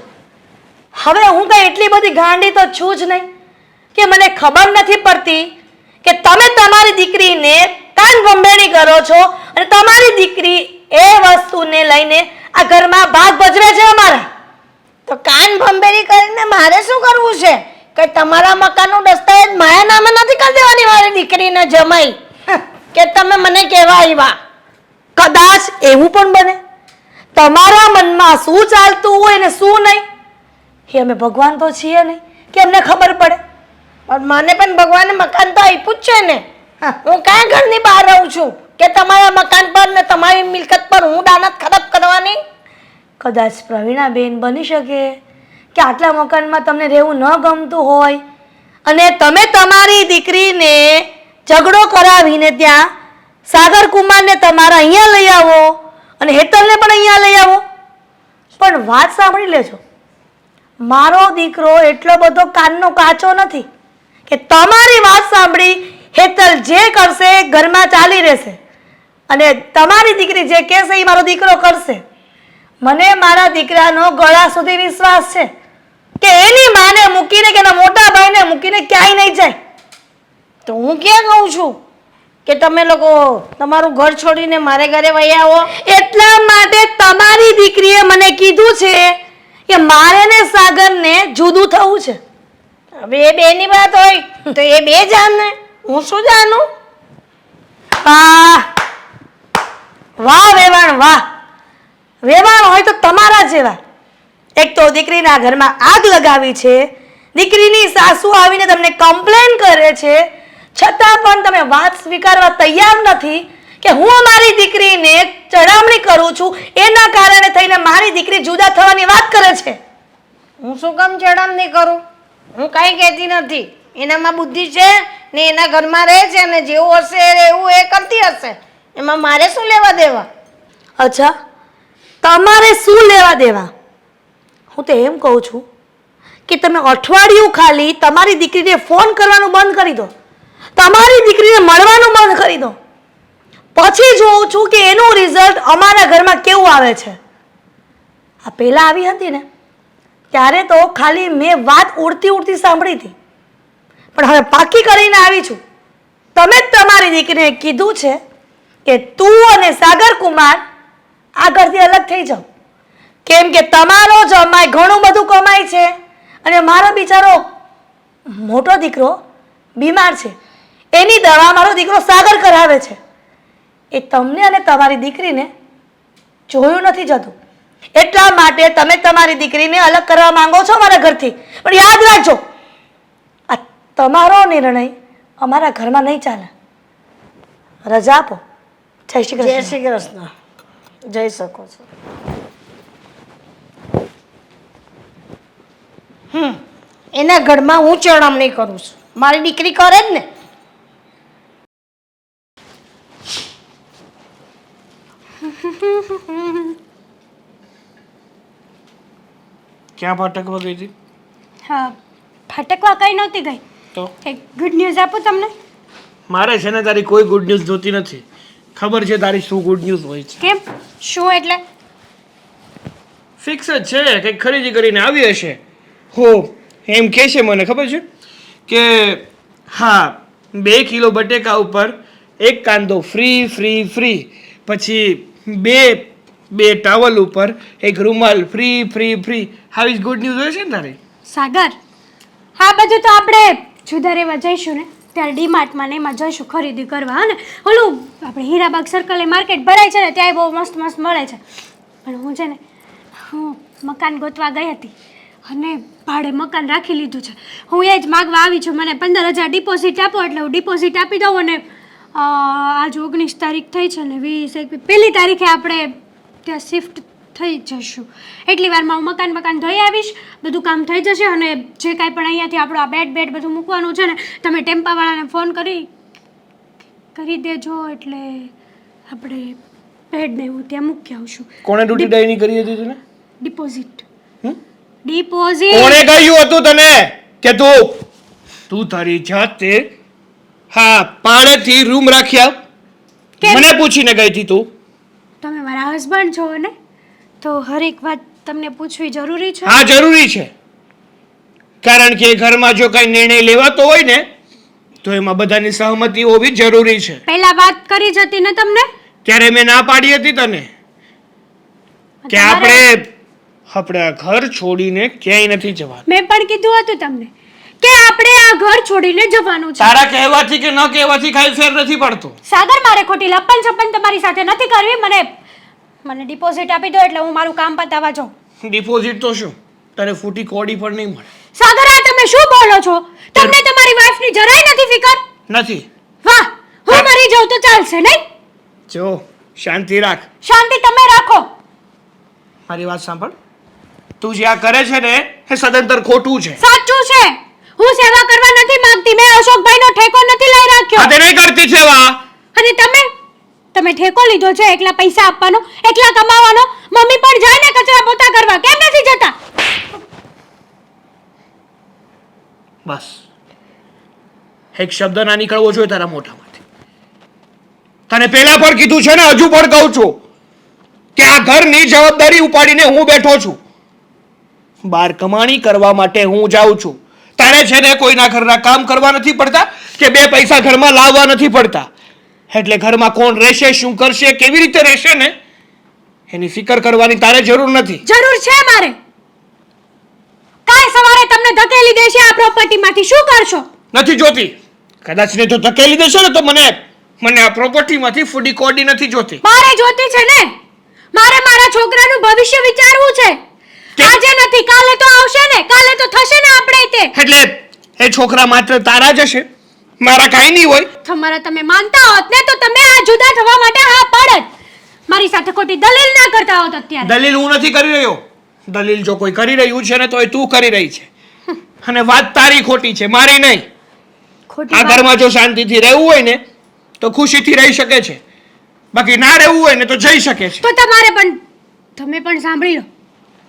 Speaker 5: હવે હું કઈ એટલી બધી ગાંડી તો છું જ નહીં કે મને ખબર નથી પડતી કે તમે તમારી દીકરીને કાન ભંભેણી કરો છો અને તમારી દીકરી એ વસ્તુને લઈને આ ઘરમાં ભાગ ભજવે છે અમારા.
Speaker 2: તો કાન ભંભેરી કરીને મારે શું કરવું છે? કે તમારા મકાનનું દસ્તાવેજ મારા નામે નથી કરી દેવાની મારી દીકરીને જમાઈ કે તમે મને કહેવા આવ્યા?
Speaker 5: કદાચ એવું પણ બને તમારા મનમાં શું ચાલતું હોય ને શું નહીં એ અમે ભગવાન તો છીએ નહીં કે અમને ખબર પડે.
Speaker 2: પણ મને પણ ભગવાને મકાન તો આપ્યું જ છે ને. હું ક્યાં ઘરની બહાર રહું છું કે તમારા મકાન પર ને તમારી મિલકત પર હું દાનત ખરાબ કરવાની?
Speaker 5: કદાચ પ્રવીણાબેન બની શકે કે આટલા મકાનમાં તમને રહેવું ન ગમતું હોય અને તમે તમારી દીકરીને ઝઘડો કરાવીને ત્યાં સાગર કુમારને તમારા અહીંયા લઈ આવો અને હેતલને પણ અહીંયા લઈ આવો. પણ વાત સાંભળી લેજો, મારો દીકરો એટલો બધો કાનનો કાચો નથી કે તમારી વાત સાંભળી હેતલ જે કરશે એ ઘરમાં ચાલી રહેશે અને તમારી દીકરી જે કહેશે એ મારો દીકરો કરશે. મને મારા દીકરાનો ગળા સુધી વિશ્વાસ છે કે એની માને મૂકીને કે એના મોટા ભાઈને મૂકીને ક્યાંય નહીં જાય.
Speaker 2: તો હું ક્યાં કહું છું કે તમે લોકો તમારું ઘર છોડીને મારે ઘરે વહી આવો?
Speaker 5: એટલા માટે તમારી દીકરીએ મને કીધું છે કે મારે ને સાગરને જુદું થવું છે.
Speaker 2: હવે એ બેની વાત હોય તો એ બે જાણે, હું શું જાણું?
Speaker 5: વાહ વાહ વેવાણ વાહ. વેવાણ હોય તો તમારા જેવા. એક તો દીકરીના ઘરમાં આગ લગાવી છે, દીકરીની સાસુ આવીને તમને કમ્પ્લેન કરે છે, છતાં પણ તમે વાત સ્વીકારવા તૈયાર નથી કે હું મારી દીકરીને ચડામણી કરું છું એના કારણે થઈને મારી દીકરી જુદા થવાની વાત કરે છે.
Speaker 2: હું શું કામ ચડામણી કરું? હું કાંઈ કહેતી નથી. એનામાં બુદ્ધિ છે ને એના ઘરમાં રહે છે અને જેવું હશે એવું એ કરતી હશે, એમાં મારે શું લેવા દેવા?
Speaker 5: અચ્છા, તમારે શું લેવા દેવા? હું તો એમ કહું છું કે તમે અઠવાડિયું ખાલી તમારી દીકરીને ફોન કરવાનું બંધ કરી દો, તમારી દીકરીને મળવાનું બંધ કરી દો. પછી જોઉં છું કે એનું રિઝલ્ટ અમારા ઘરમાં કેવું આવે છે. આ પહેલા આવી હતી ને ત્યારે તો ખાલી મેં વાત ઉડતી ઉડતી સાંભળી હતી, પણ હવે પાકી કરીને આવી છું. તમે જ તમારી દીકરીને કીધું છે કે તું અને સાગર કુમાર આગળથી અલગ થઈ જાઓ, કેમ કે તમારો જમાઈ ઘણું બધું કમાય છે અને મારો બિચારો મોટો દીકરો બીમાર છે, એની દવા મારો દીકરો સાગર કરાવે છે. એ તમને અને તમારી દીકરીને જોયું નથી જતું, એટલા માટે તમે તમારી દીકરીને અલગ કરવા માંગો છો મારા ઘરથી. પણ યાદ રાખજો, આ તમારો નિર્ણય અમારા ઘરમાં નહીં ચાલે. રજા આપો. જય શ્રી
Speaker 2: જય
Speaker 5: કૃષ્ણ.
Speaker 2: શ્રી કૃષ્ણ. જઈ શકો છો. એના ઘરમાં હું ચડામણી કરું છું, મારી દીકરી કરે જ ને.
Speaker 6: ક્યાં ભટકવા ગઈ હતી?
Speaker 1: હા, ફટકવા કઈ નહોતી ગઈ.
Speaker 6: તો
Speaker 1: એક ગુડ ન્યૂઝ આપું તમને?
Speaker 6: મારે છે ને તારી કોઈ ગુડ ન્યૂઝ જોતી નથી. ખબર છે તારી શું ગુડ ન્યૂઝ હોય છે?
Speaker 1: કેમ? શું એટલે?
Speaker 6: ફિક્સ જ છે, કંઈક ખરીદી કરીને આવી હશે. હો એમ કહે છે મને ખબર છે કે હા 2 કિલો બટેકા ઉપર 1 કાંદો ફ્રી ફ્રી ફ્રી, પછી બે ટાવલ ઉપર 1 રૂમાલ ફ્રી ફ્રી ફ્રી. આવી ગુડ ન્યૂઝ હોય છે ને તારી?
Speaker 1: સાગર, હા બધું તો આપણે જુદા રહેવા જઈશું ને, ત્યારે ડીમાર્ટમાં ને એમાં જઈશું ખરીદી કરવા. અને ઓલું આપણે હીરાબાગ સર્કલે માર્કેટ ભરાય છે ને ત્યાં બહુ મસ્ત મસ્ત મળે છે. પણ હું છે ને હું મકાન ગોતવા ગઈ હતી અને ભાડે મકાન રાખી લીધું છે. હું એ જ માગવા આવી છું. મને 15,000 ડિપોઝિટ આપો એટલે હું ડિપોઝિટ આપી દઉં. અને આજ 19 તારીખ થઈ છે ને 20 પહેલી તારીખે આપણે ત્યાં શિફ્ટ થઈ જશું. એટલી વારમાં હું મકાન ધોઈ આવીશ, બધું કામ થઈ જશે. અને જે કાંઈ પણ અહીંયાથી આપણું આ બેડ બધું મૂકવાનું છે ને તમે ટેમ્પાવાળાને ફોન કરી દેજો એટલે આપણે બેડને હું ત્યાં મૂકી આવશું.
Speaker 6: કોણે ડ્યુટી ડાયની કરી હતી તને?
Speaker 1: ડિપોઝિટ
Speaker 6: હમ?
Speaker 1: ડિપોઝિટ
Speaker 6: કોણે કહ્યું હતું તને કે તું તારી જાતે પાડેથી રૂમ રાખ્યા?
Speaker 1: કેમ?
Speaker 6: મને પૂછીને ગઈ હતી તું?
Speaker 1: તમે મારા હસબન્ડ છો ને તો હરેક વાત તમને પૂછવી જરૂરી છે.
Speaker 6: હા, જરૂરી છે. કારણ કે ઘરમાં જો કઈ નિર્ણય લેવાતો હોય ને તો એમાં બધાની સહમતિ હોવી જરૂરી છે.
Speaker 1: પહેલા વાત કરી જ હતી ને તમને?
Speaker 6: ત્યારે મેં ના પાડી હતી તને કે આપણે આ ઘર છોડીને ક્યાંય નથી જવાનું.
Speaker 1: મેં પણ કીધું હતું તમને કે આપણે આ ઘર છોડીને જવાનું છે.
Speaker 6: તારા કહેવાથી કે ન કહેવાથી કાંઈ ફેર નથી પડતો.
Speaker 1: સાગર, મારે ખોટી લપન છપન તમારી સાથે નથી કરવી. મને ડિપોઝિટ આપી દો એટલે હું મારું કામ પતાવવા જાઉં.
Speaker 6: ડિપોઝિટ તો શું, તને ફૂટી કોડી પણ નહીં મળે.
Speaker 1: સાગર, આ તમે શું બોલો છો? તમને તમારી વાઈફની જરાય નથી ફિકર?
Speaker 6: નથી.
Speaker 1: વાહ, હું મરી જાઉં તો ચાલશે નહીં?
Speaker 6: જો શાંતિ રાખ.
Speaker 1: શાંતિ તમે રાખો.
Speaker 6: મારી વાત સાંભળ. તું જે આ કરે છે ને એ સદંતર ખોટું છે.
Speaker 1: સાચું છે. હું સેવા કરવા નથી માંગતી. મેં અશોકભાઈનો ઠેકો નથી લઈ રાખ્યો.
Speaker 6: આ તે નહીં કરતી સેવા.
Speaker 1: અને તમે ઠેકો લીધો છે એકલા પૈસા આપવાનો, એકલા કમાવાનો. મમ્મી પણ જાય ને કચરા પોતા કરવા, કેમ નથી જતા?
Speaker 6: બસ એક શબ્દ ના નીકળવો જોઈએ તારા મોઢામાંથી. તને પહેલા પણ કીધું છે ને, હજુ પણ કહું છું કે આ ઘરની જવાબદારી ઉપાડીને હું બેઠો છું. બહાર કમાણી કરવા માટે હું જાઉં છું. તારે છે ને કોઈના ઘરના કામ કરવા નથી પડતા કે બે પૈસા ઘરમાં લાવવા નથી પડતા. એટલે ઘરમાં કોણ રહેશે, શું કરશે, કેવી રીતે રહેશે ને એની ફિકર કરવાની તારે જરૂર નથી.
Speaker 1: જરૂર છે મારે. કાલ સવારે તમને ધકેલી દેશે આ પ્રોપર્ટીમાંથી, શું કરશો?
Speaker 6: નથી જોતી. કદાચ ને તો ધકેલી દેશે ને તો મને આ પ્રોપર્ટીમાંથી ફૂડી કોડી નથી જોતી.
Speaker 1: મારે જોતી છે ને. મારે મારા છોકરાનું ભવિષ્ય વિચારવું છે. આજે નથી કાલે તો આવશે ને, કાલે તો થશે ને આપણે તે.
Speaker 6: એટલે એ છોકરા માત્ર તારા જ હશે, મારા કાંઈ નહીં હોય.
Speaker 1: તમારા તમે માનતા હોત ને તો તમે આ જુદા થવા માટે હા પાડત. મારી સાથે ખોટી દલીલ ના કરતા હોત અત્યારે.
Speaker 6: દલીલ હું નથી કરી રહ્યો. દલીલ જો કોઈ કરી રહ્યું છે ને તો એ તું કરી રહી છે. અને વાત તારી ખોટી છે, મારી નહીં. આ ઘરમાં જો શાંતિથી રહેવું હોય ને તો ખુશીથી રહી શકે છે, બાકી ના રહેવું હોય ને તો જઈ શકે છે.
Speaker 1: તો તમે પણ સાંભળી લો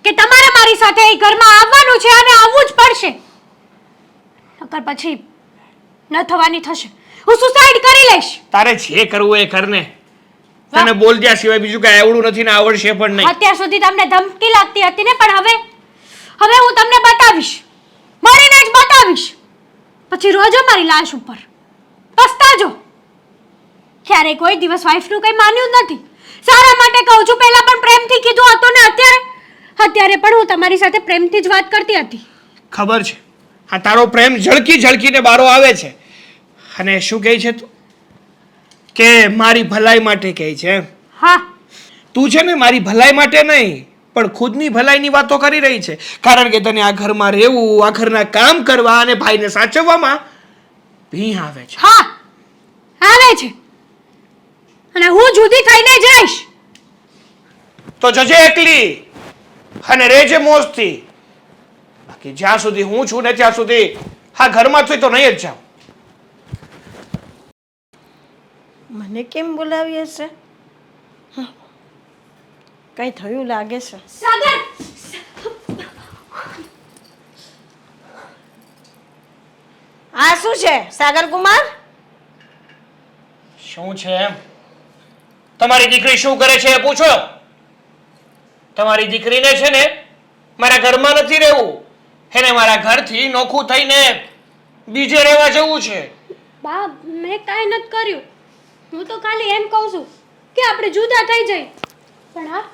Speaker 1: કે તમારે મારી સાથે એ ઘરમાં આવવાનું છે અને આવવું જ પડશે. નકર પછી ન થવાની થશે. હું સુસાઇડ કરી લઈશ.
Speaker 6: તારે જે કરવું એ કરને. તને બોલ દ્યા સિવાય બીજું કઈ આવડું નથી ને આવડશે પણ નહીં.
Speaker 1: અત્યાર સુધી તમને ધમકી લાગતી હતી ને, પણ હવે હું તમને બતાવીશ. મરીને જ બતાવીશ. પછી રોજો મારી લાશ ઉપર પસ્તાજો. ક્યારે કોઈ દિવસ વાઈફનું કંઈ માન્યું જ નથી. સારા માટે કહું છું. પહેલા પણ પ્રેમથી કીધું હતું ને અત્યારે પણ હું તમારી સાથે પ્રેમથી જ વાત કરતી હતી.
Speaker 6: ખબર છે આ તારો પ્રેમ ઝળકીને બારો આવે છે. અને શું કહે છે તું કે મારી ભલાઈ માટે કહે છે?
Speaker 1: હા,
Speaker 6: તું છે ને મારી ભલાઈ માટે નહીં પણ ખુદની ભલાઈની વાતો કરી રહી છે. કારણ કે તને આ ઘરમાં રહેવું, આ ઘરના કામ કરવા અને ભાઈને સાચવવામાં ભીં આવે છે.
Speaker 1: હા આવે છે. અને હું જુદી થઈને જ રહીશ.
Speaker 6: તો જજે એકલી અને રહેજે મોજથી. બાકી જ્યાં સુધી હું છું ને ત્યાં સુધી આ ઘરમાંથી તો નહીં જ જાઉં.
Speaker 4: મને કેમ બોલાવી હશે? કંઈ થયું લાગે છે.
Speaker 1: સાગર,
Speaker 2: આ શું છે સાગર કુમાર?
Speaker 6: શું છે એમ? તમારી દીકરી શું કરે છે એ પૂછો. તમારી દીકરીને છે ને મારા ઘરમાં નથી રહેવું, એને મારા ઘરથી નોખું થઈને બીજે રહેવા જવું છે.
Speaker 1: બા, મેં કાંઈ નથી કર્યું. હું તો ખાલી એમ કહું છું કે આપણે જુદા થઈ જઈએ. પણ હા,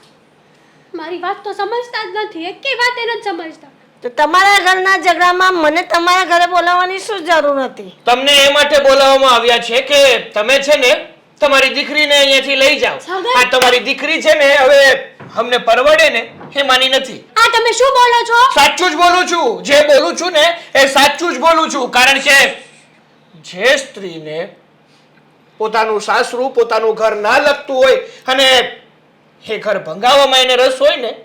Speaker 1: મારી વાત તો સમજતા જ નથી. એકેય વાત એ નથી સમજતા.
Speaker 2: તો તમારા ઘરના ઝઘડામાં મને તમારા ઘરે બોલાવવાની શું જરૂર હતી?
Speaker 6: તમને એ માટે બોલાવવામાં આવ્યા છે કે તમે છે ને તમારી દીકરીને અહીંયાથી લઈ જાઓ.
Speaker 1: સાગર!
Speaker 6: આ તમારી દીકરી છે ને હવે અમને પરવડે ને એ માની નથી.
Speaker 1: આ તમે શું બોલો છો?
Speaker 6: સાચું જ બોલું છું. જે બોલું છું ને એ સાચું જ બોલું છું. કારણ કે જે સ્ત્રીને પોતાનું સાસરું પોતાનું ઘર ના લગતું હોય અને એ ઘર ભંગાવવામાં એને રસ હોય ને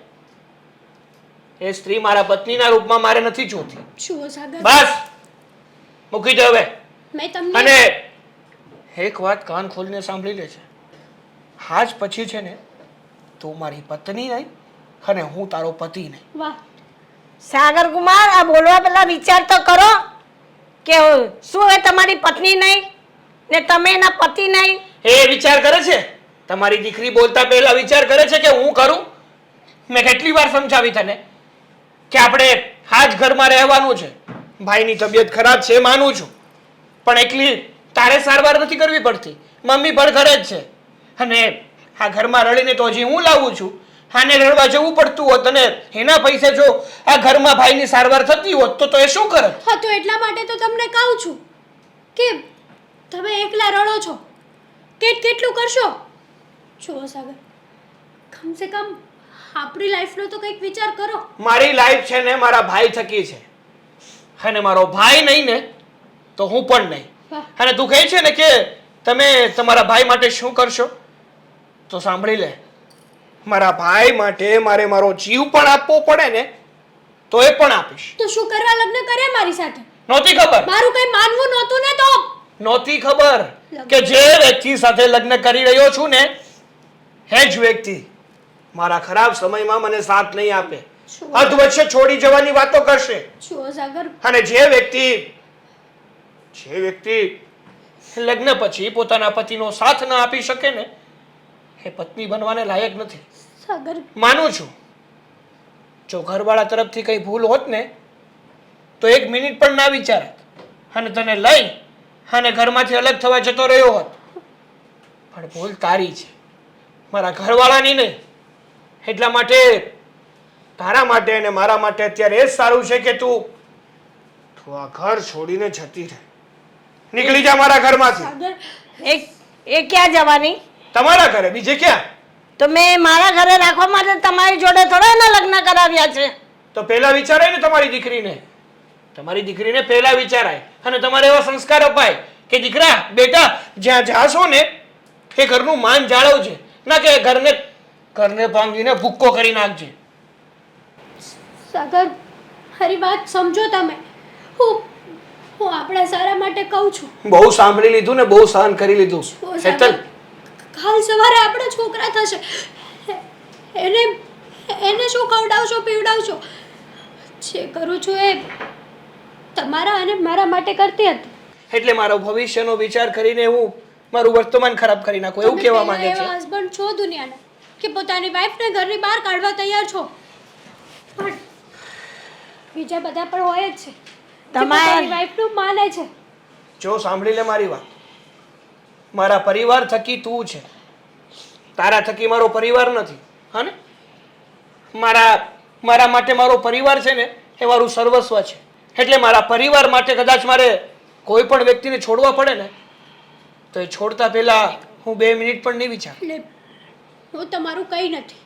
Speaker 6: એ સ્ત્રી મારા પત્નીના રૂપમાં મારે નથી જોતી.
Speaker 1: શું સાગર?
Speaker 6: બસ મૂકી દે હવે.
Speaker 1: મેં તમને
Speaker 6: અને એક વાત કાન ખોલીને સાંભળી લેજે. આજ પછી છે ને તું મારી પત્ની નહીં અને હું તારો પતિ નહીં.
Speaker 1: વાહ,
Speaker 2: સાગર કુમાર, આ બોલવા પહેલા વિચાર તો કરો કે શું એ તમારી પત્ની નહીં ને તમે એના પતિ નહીં?
Speaker 6: એ વિચાર કરે છે? તમારી દીકરી બોલતા પહેલા વિચાર કરે છે કે હું કરું? મેં કેટલી વાર સમજાવી તને કે આપણે આ જ ઘરમાં રહેવાનું છે. ભાઈની તબિયત ખરાબ છે માનું છું, પણ એકલી તારે સારવાર નથી કરવી પડતી. મમ્મી પણ ઘરે જ છે અને આ ઘરમાં રડીને તો હજી હું લાવું છું. આને રડવા જવું પડતું હોત અને એના પૈસે જો આ ઘરમાં ભાઈની સારવાર થતી હોત તો એ શું કરત?
Speaker 1: હા તો એટલા માટે તો તમને કહું છું કે તમે એકલા રડો છો. કેટલું કરશો? જુઓ સાગર, કમસે કમ આપણી લાઈફનો તો કંઈક વિચાર કરો.
Speaker 6: મારી લાઈફ છે ને મારા ભાઈ થકી છે અને મારો ભાઈ નહીં ને તો હું પણ નહીં.
Speaker 1: વાહ.
Speaker 6: અને તું કહે છે ને કે તમે તમારા ભાઈ માટે શું કરશો, તો સાંભળી લે. મારા ભાઈ માટે મારે મારો જીવ પણ આપવો પડે ને તો એ પણ આપીશ.
Speaker 1: તો શું કરવા લગ્ન કર્યા મારી સાથે?
Speaker 6: નહોતી ખબર?
Speaker 1: મારું કંઈ માનવું નહોતું ને તો?
Speaker 6: નહોતી ખબર કે જે વ્યક્તિ સાથે લગ્ન કરી રહ્યો છું ને એ જ વ્યક્તિ મારા ખરાબ સમયમાં મને સાથ નહીં આપે,
Speaker 1: શું?
Speaker 6: અધ વચ્ચે છોડી જવાની વાતો કરશે.
Speaker 1: જુઓ સાગર,
Speaker 6: અને જે વ્યક્તિ લગ્ન પછી પોતાના પતિનો સાથ ન આપી શકે ને એ પત્ની બનવાને લાયક નથી.
Speaker 1: સાગર
Speaker 6: માનું છું જો ઘરવાળા તરફથી કઈ ભૂલ હોત ને તો એક મિનિટ પણ ના વિચારત અને તને લઈ અને ઘરમાંથી અલગ થવા જતો રહ્યો હોત. પણ ભૂલ તારી છે, મારા ઘરવાળાની નહીં. એટલા માટે તારા માટે અને મારા માટે અત્યારે એ જ સારું છે કે તું આ ઘર છોડીને જતી રહે. નીકળી જા મારા ઘરમાંથી.
Speaker 1: સાગર
Speaker 2: એ ક્યાં જવાની?
Speaker 6: તમારા ઘરે, બીજે ક્યાં?
Speaker 2: તો મેં મારા ઘરે રાખવા માટે તમારી જોડે થોડા એના લગ્ન કરાવ્યા છે.
Speaker 6: તો પહેલા વિચારાય ને તમારી દીકરીને પહેલા વિચારાય અને તમારે એવા સંસ્કાર અપાય કે દીકરા બેટા જ્યાં જાશો ને એ ઘરનું માન જાળવજે, ના કે ઘરને ભાંગીને ભૂક્કો કરી નાખજે.
Speaker 1: સાગર, મારી વાત સમજો તમે. હું આપણા સારા માટે કહું છું.
Speaker 6: બહુ સાંભળી લીધું ને બહુ સહન કરી લીધું.
Speaker 1: જુઓ
Speaker 6: હેતલ,
Speaker 1: સાગર, કાલ સવારે આપણે છોકરા થશે, એને શું ખવડાવશો પીવડાવશો? જે કરું છું એ તમારા અને મારા માટે કરતી હતી.
Speaker 6: એટલે મારો ભવિષ્યનો વિચાર કરીને હું મારું વર્તમાન ખરાબ કરી નાખું એવું કહેવા માંગે છે?
Speaker 1: એવા હસબન્ડ છો દુનિયાના કે પોતાની વાઈફને ઘરની બહાર કાઢવા તૈયાર છો, પણ બીજા બધા પણ હોય જ છે તમારી વાઈફનું માને છે.
Speaker 6: જો સાંભળી લે મારી વાત. મારા પરિવાર થકી તું છે, તારા થકી મારો પરિવાર નથી. હા ને? મારા માટે મારો પરિવાર છે ને એ મારું સર્વસ્વ છે. એટલે મારા પરિવાર માટે કદાચ મારે કોઈ પણ વ્યક્તિને છોડવા પડે ને તો એ છોડતા પહેલા હું 2 મિનિટ પણ નહીં વિચાર.
Speaker 1: એટલે હું તમારું કંઈ નથી,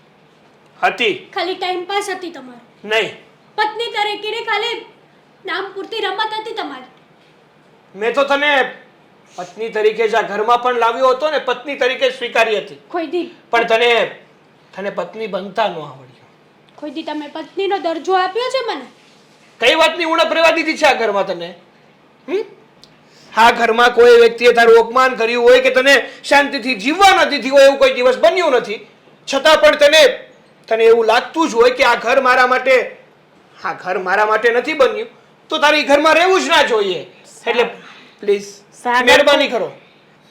Speaker 6: હતી
Speaker 1: ખાલી ટાઈમ પાસ હતી તમારું.
Speaker 6: નહીં,
Speaker 1: પત્ની તરીકે ખાલી નામ પૂરતી રમત હતી તમારી.
Speaker 6: મેં તો તને પત્ની તરીકે જ આ ઘરમાં પણ લાવ્યો હતો ને પત્ની તરીકે સ્વીકારી હતી,
Speaker 1: કોઈ દી
Speaker 6: પણ તને પત્ની બનતા ન આવડ્યું.
Speaker 1: કોઈ દી તમે પત્નીનો દરજ્જો આપ્યો છે મને?
Speaker 6: કઈ વાતની ઉણપ રહેવા દીધી છે આ ઘરમાં તને? આ ઘરમાં કોઈ વ્યક્તિએ તારું અપમાન કર્યું હોય કે તને શાંતિથી જીવવા ન દીધી હોય એવું કોઈ દિવસ બન્યું નથી, છતાં પણ તને એવું લાગતું જ હોય કે આ ઘર મારા માટે નથી બન્યું તો તારી ઘરમાં રહેવું જ ના જોઈએ. એટલે પ્લીઝ મહેરબાની કરો,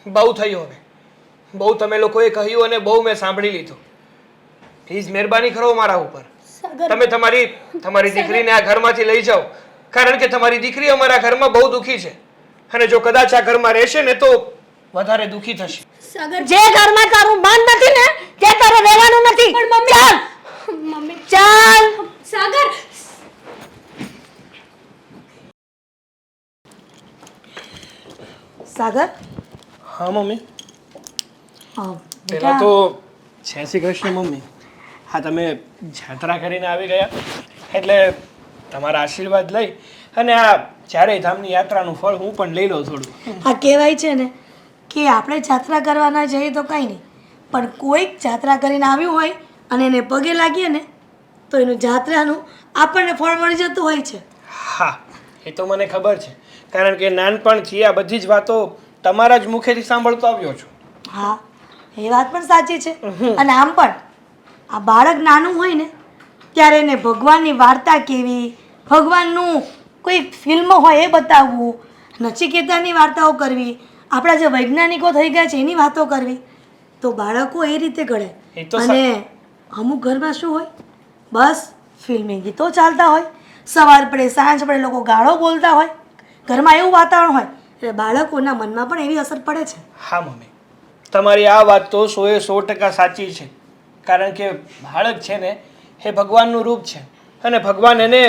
Speaker 6: બહુ થયું હવે. બહુ તમે લોકોએ કહ્યું અને બહુ મેં સાંભળી લીધું. પ્લીઝ મહેરબાની કરો મારા ઉપર. તમે તમારી દીકરીને આ ઘરમાંથી લઈ જાઓ, કારણ કે તમારી દીકરી અમારા ઘરમાં બહુ દુઃખી છે અને જો કદાચ આ ઘરમાં રહેશે ને તો વધારે દુઃખી થશે.
Speaker 1: સાગર,
Speaker 2: જે ઘરમાં તારું બંધ નથી ને તે તારે રહેવાનું નથી.
Speaker 1: પણ મમ્મી,
Speaker 2: ચાલ
Speaker 1: મમ્મી,
Speaker 2: ચાલ.
Speaker 1: સાગર,
Speaker 5: સાગર
Speaker 6: હા મમ્મી
Speaker 5: હા,
Speaker 6: પહેલાં તો જય શ્રી કૃષ્ણ મમ્મી. હા, તમે જાત્રા કરીને આવી ગયા એટલે તમારા આશીર્વાદ લઈ અને આ ચારેય ધામની યાત્રાનું ફળ હું પણ લઈ લઉં થોડું.
Speaker 5: આ કહેવાય છે ને કે આપણે જાત્રા કરવા ના જઈએ તો કંઈ નહીં, પણ કોઈક જાત્રા કરીને આવ્યું હોય અને એને પગે લાગીએ ને તો એનું જાત્રાનું આપણને ફળ મળી જતું હોય છે.
Speaker 6: હા, એ તો મને ખબર છે, કારણ કે નાનપણથી આ બધી જ વાતો તમારા જ મુખેથી સાંભળતો આવ્યો છું.
Speaker 5: હા, એ વાત પણ સાચી છે. અને આમ પણ આ બાળક નાનું હોય ને ત્યારે એને ભગવાનની વાર્તા કેવી, ભગવાનનું કોઈ ફિલ્મ હોય એ બતાવવું, નચિકેતાની વાર્તાઓ કરવી, આપણા જે વૈજ્ઞાનિકો થઈ ગયા છે એની વાતો કરવી, તો બાળકો એ રીતે ઘડે.
Speaker 6: એ તો
Speaker 5: અને અમુક ઘરમાં શું હોય, બસ ફિલ્મી ગીતો ચાલતા હોય, સવાર પડે સાંજ પડે લોકો ગાળો બોલતા હોય, ઘરમાં એવું વાતાવરણ હોય એટલે બાળકોના મનમાં પણ એવી અસર પડે છે.
Speaker 6: હા મમ્મી, તમારી આ વાત તો 100% સાચી છે, કારણ કે બાળક છે ને એ ભગવાનનું રૂપ છે અને ભગવાન એને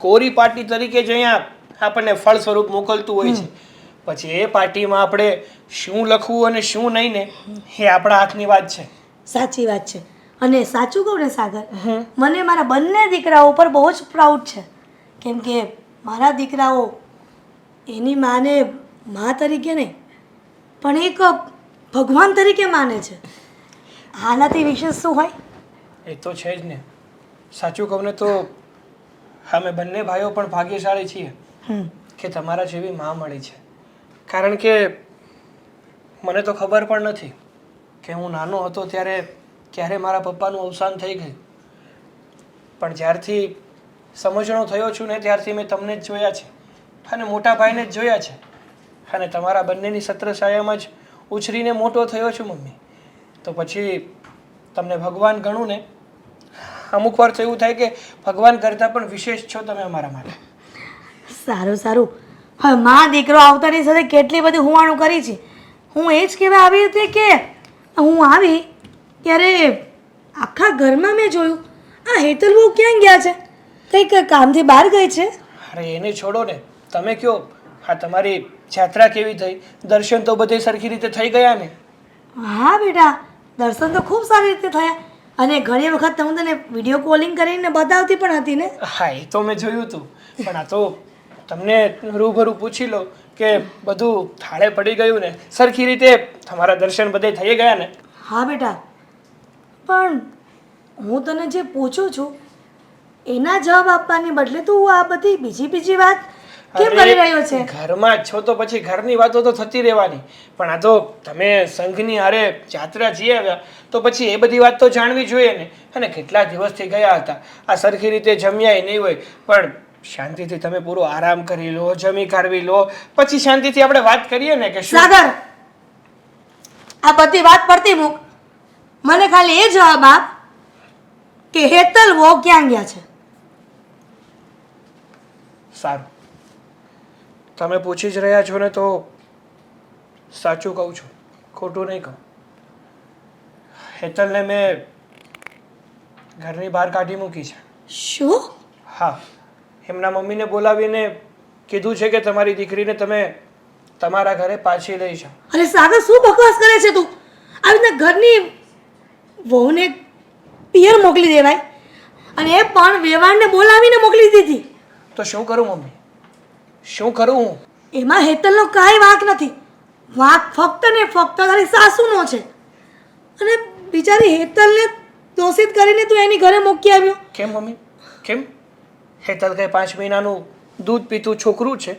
Speaker 6: કોરી પાટી તરીકે જ અહીંયા આપણને ફળ સ્વરૂપ મોકલતું હોય છે. પછી એ પાટીમાં આપણે શું લખવું અને શું નહીં ને એ આપણા હાથની વાત છે.
Speaker 5: સાચી વાત છે. અને સાચું કહું ને સાગર, મને મારા બંને દીકરાઓ પર બહુ જ પ્રાઉડ છે, કેમ કે મારા દીકરાઓ એની માને મા તરીકે નહીં પણ એક ભગવાન તરીકે માને છે. આનાથી વિશેષ શું હોય?
Speaker 6: એ તો છે જ ને. સાચું કહું ને તો અમે બંને ભાઈઓ પણ ભાગ્યશાળી છીએ કે તમારા જેવી મા મળી છે, કારણ કે મને તો ખબર પણ નથી કે હું નાનો હતો ત્યારે ક્યારે મારા પપ્પાનું અવસાન થઈ ગયું, પણ જ્યારથી સમજણો થયો છું ને ત્યારથી મેં તમને જ જોયા છે અને મોટા ભાઈને જ જોયા છે અને તમારા બંનેની છત્રછાયામાં જ ઉછરીને મોટો થયો છું મમ્મી. તો પછી તમને ભગવાન ગણું ને, અમુક વાર તો એવું થાય કે ભગવાન કરતાં પણ વિશેષ છો તમે અમારા માટે.
Speaker 5: સારું સારું. હવે મા દીકરો આવતાની સાથે કેટલી બધી હુવાણું કરી છે. હું એ જ કહેવા આવી હતી કે હું આવી ત્યારે આખા ઘરમાં મેં જોયું આ હેતલ બહુ ક્યાં ગયા છે, કંઈક કામથી બહાર ગઈ છે.
Speaker 6: અરે એને છોડો ને, તમે કહો હા તમારી યાત્રા કેવી થઈ? દર્શન તો બધે સરખી રીતે થઈ ગયા ને?
Speaker 5: હા બેટા, દર્શન તો ખૂબ સારી રીતે થયા અને ઘણી વખત હું તને વિડીયો કોલિંગ કરીને બતાવતી પણ હતી ને.
Speaker 6: હા, એ તો મેં જોયું હતું, પણ આ તો તમને રૂબરૂ પૂછી લો કે બધું થાળે પડી ગયું ને, સરખી રીતે તમારા દર્શન બધે થઈ ગયા ને?
Speaker 5: હા બેટા, પણ હું તને જે પૂછું છું એના જવાબ આપવાને બદલે તું આ બધી બીજી વાત કેમ કરી રહ્યો છે?
Speaker 6: ઘરમાં જ છો તો પછી ઘરની વાતો તો થતી રહેવાની, પણ આ તો તમે સંઘની હારે યાત્રા જઈ આવ્યા તો પછી એ બધી વાત તો જાણવી જોઈએ ને. અને કેટલા દિવસથી ગયા હતા, આ સરખી રીતે જમ્યાય નહીં હોય, પણ શાંતિથી તમે પૂરો આરામ કરી લો, જમી કાઢવી લો, પછી શાંતિથી આપણે વાત કરીએ ને કે શું.
Speaker 5: સાગર, આ બધી વાત પડતી મૂક, મને ખાલી એ જવાબ આપ કે હેતલ વો ક્યાં ગયા છે?
Speaker 6: સારું, તમે પૂછી જ રહ્યા છો ને તો સાચું કહું છું, ખોટું નહીં કહું. હેતલને મેં ઘરની બહાર કાઢી મૂકી છે.
Speaker 5: શું?
Speaker 6: હા, એમના મમ્મીને બોલાવીને કીધું છે કે તમારી દીકરીને તમે તમારા ઘરે પાછી લઈ જાઓ.
Speaker 5: અરે સાગર, શું બકવાસ કરે છે તું? આવી રીતના ઘરની વહુને પિયર મોકલી દેવાય અને એ પણ વેવાણને બોલાવીને મોકલી દીધી.
Speaker 6: તો શું કરું મમ્મી, શું કરું હું?
Speaker 5: એમાં હેતલનો કાંઈ વાંક નથી. વાંક ફક્ત ને ફક્ત તારી સાસુનો છે. અને બિચારી હેતલને દોષિત કરીને તું એની ઘરે મૂકી આવ્યો.
Speaker 6: કેમ મમ્મી, કેમ? હેતલ કંઈ 5 મહિનાનું દૂધ પીતું છોકરું છે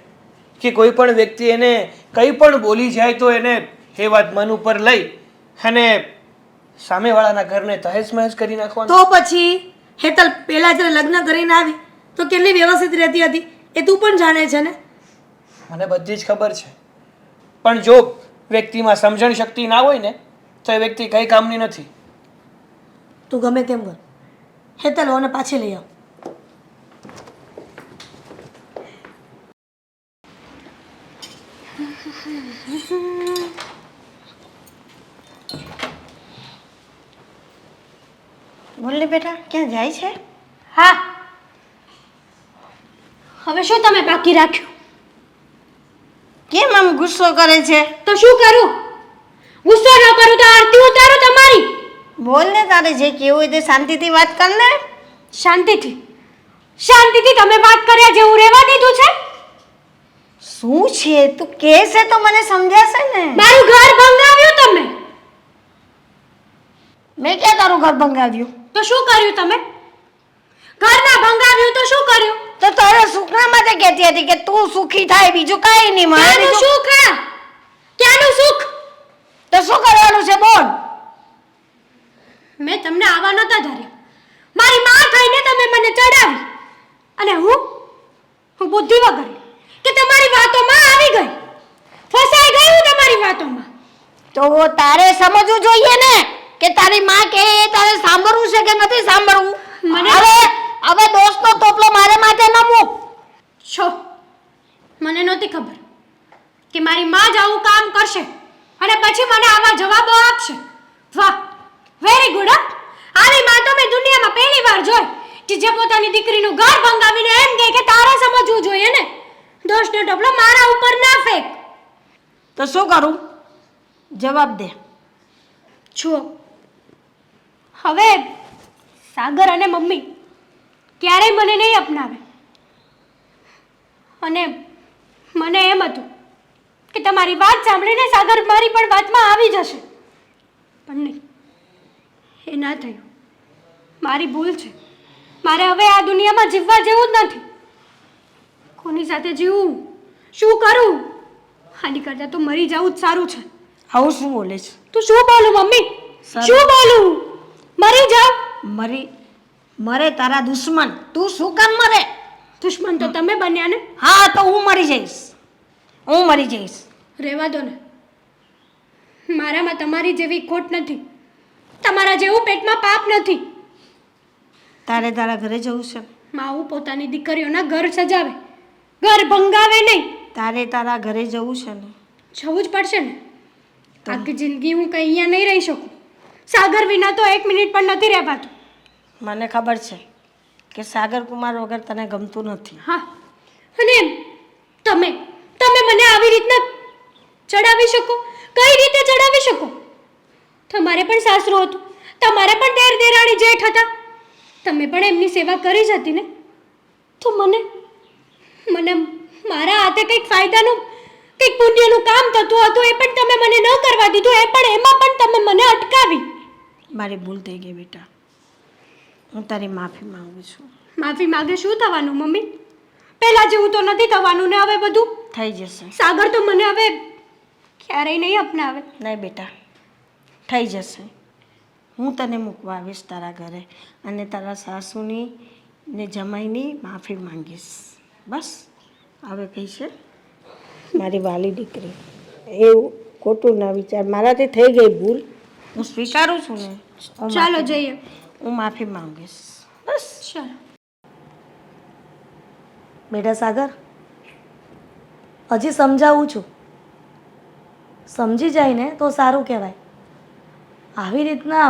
Speaker 6: કે કોઈ પણ વ્યક્તિ એને કંઈ પણ બોલી જાય તો એને એ વાત મન ઉપર લઈ અને સામેવાળાના ઘરને તહેસ મહેસ કરી નાખવાનું?
Speaker 5: તો પછી હેતલ પહેલા જ્યારે લગ્ન કરીને આવી તો કેટલી વ્યવસ્થિત રહેતી હતી એ તું પણ જાણે છે ને.
Speaker 6: મને બધી જ ખબર છે, પણ જો વ્યક્તિમાં સમજણ શક્તિ ના હોય ને તો એ વ્યક્તિ કઈ કામની નથી.
Speaker 5: તું ગમે તેમ કર, હેતલ ઓને પાછી લઈ આવ.
Speaker 2: બોલ ને બેટા, ક્યાં જાય છે?
Speaker 1: હા, હવે શું તમે બાકી રાખ્યું?
Speaker 2: કેમ આમ ગુસ્સો કરે છે?
Speaker 1: તો શું કરું? ગુસ્સો ન કરું તો આરતી ઉતારું તમારી.
Speaker 2: બોલ ને, તારે જે કેવું હોય તે શાંતિથી વાત કર ને.
Speaker 1: શાંતિથી શાંતિથી તમે વાત કર્યા જેવું રહેવા દીધું છે.
Speaker 2: શું છે તું કે છે તો મને સમજાશે ને.
Speaker 1: મારું ઘર ભંગાવ્યું તમે.
Speaker 2: મેં ક્યાં તારું ઘર ભંગાવ્યું?
Speaker 1: તો શું કર્યું તમે? ઘર ના ભંગાવ્યું તો શું કર્યું?
Speaker 2: તો તારા સુખના માટે કહેતી હતી કે તું સુખી થાય, બીજું કાંઈ નહીં. મારે
Speaker 1: ક્યાંનું
Speaker 2: બીજું
Speaker 1: સુખ? હા, ક્યાંનું સુખ?
Speaker 2: તો શું કરવાનું છે બોલ.
Speaker 1: મેં તમને આવા નતા ધાર્યા. મારી માં થઈને તમે મને ચડાવી અને હું બુદ્ધિ વગર કે તમારી વાતોમાં આવી ગઈ, ફસાઈ ગઈ હું તમારી વાતોમાં.
Speaker 2: તો તારે સમજવું જોઈએ ને કે તારી માં કહે એ તારે સાંભળવું છે કે નથી સાંભળવું. હવે દોસ્તનો તોપલો મારે માથે ન મૂક.
Speaker 1: છો મને નહોતી ખબર કે મારી માં જ આવું કામ કરશે અને પછી મને આવા જવાબો આપશે. વાહ, વેરી ગુડ. આવી માં તો મેં દુનિયામાં પહેલી વાર જોઈ કે જે પોતાની દીકરીનું ઘર ભંગાવીને એમ કહે કે તારે સમજવું જોઈએ ને, દોષનો ટોપલો મારા ઉપર ના ફેંક.
Speaker 2: તો શું કરું? જવાબ દે.
Speaker 1: જુઓ, હવે સાગર અને મમ્મી ક્યારેય મને નહીં અપનાવે અને મને એમ હતું કે તમારી વાત સાંભળીને સાગર મારી પણ વાતમાં આવી જશે, પણ નહીં, એ ના થયું. મારી ભૂલ છે. મારે હવે આ દુનિયામાં જીવવા જેવું જ નથી. કોની સાથે જીવવું, શું કરું? આની કરતાં તો મરી જવું જ સારું છે.
Speaker 2: આવું શું બોલે છે?
Speaker 1: તું શું બોલું મમ્મી? શું બોલું? મરી જાવ.
Speaker 2: મરે તારા દુશ્મન. તું શું કામ મરે?
Speaker 1: દુશ્મન તો તમે બન્યા ને.
Speaker 2: હા, તો હું મરી જઈશ.
Speaker 1: રહેવા દો ને. મારામાં તમારી જેવી ખોટ નથી, તમારા જેવું પેટમાં પાપ નથી.
Speaker 2: તારે તારા ઘરે જવું છે?
Speaker 1: માવું પોતાની દીકરીઓના ઘર સજાવે, ઘર ભંગાવે નહીં.
Speaker 2: તારે તારા ઘરે જવું છે ને?
Speaker 1: જવું જ પડશે ને. આખી જિંદગી હું કંઈ અહીંયા નહીં રહી શકું. સાગર વિના તો એક મિનિટ પણ નથી રહેવાતું.
Speaker 2: મને ખબર છે કે સાગર કુમાર વગર તને ગમતું નથી.
Speaker 1: હા, અને તમે મને આવી રીતના ચડાવી શકો? કઈ રીતે ચડાવી શકો? તમારે પણ સાસરો હતું, તમારે પણ દેર દેરાણી જેઠ હતા, તમે પણ એમની સેવા કરી જ હતી ને. તો મને મારા હાથે કંઈક ફાયદાનું, કંઈક પુણ્યનું કામ થતું હતું, એ પણ તમે મને ન કરવા દીધું. એમાં પણ તમે મને અટકાવી.
Speaker 2: મારી ભૂલ થઈ ગઈ બેટા, હું તારી માફી માંગુ છું.
Speaker 1: માફી માગે શું થવાનું મમ્મી? પહેલા જેવું તો નથી થવાનું ને હવે બધું
Speaker 2: થઈ જશે.
Speaker 1: સાગર તો મને હવે ક્યારેય નહીં અપનાવે.
Speaker 2: નહીં બેટા, થઈ જશે. હું તને મૂકવા આવીશ તારા ઘરે અને તારા સાસુની ને જમાઈની માફી માંગીશ. બસ હવે કઈ છે મારી વાલી દીકરી, એવું ખોટું ના વિચાર. મારાથી થઈ ગઈ ભૂલ, હું સ્વીકારું છું ને.
Speaker 1: ચાલો જઈએ.
Speaker 2: હું માફી માંગીશ. બસ
Speaker 1: ચાલો.
Speaker 5: બેટા સાગર, હજી સમજાવું છું, સમજી જાય ને તો સારું કહેવાય. આવી રીતના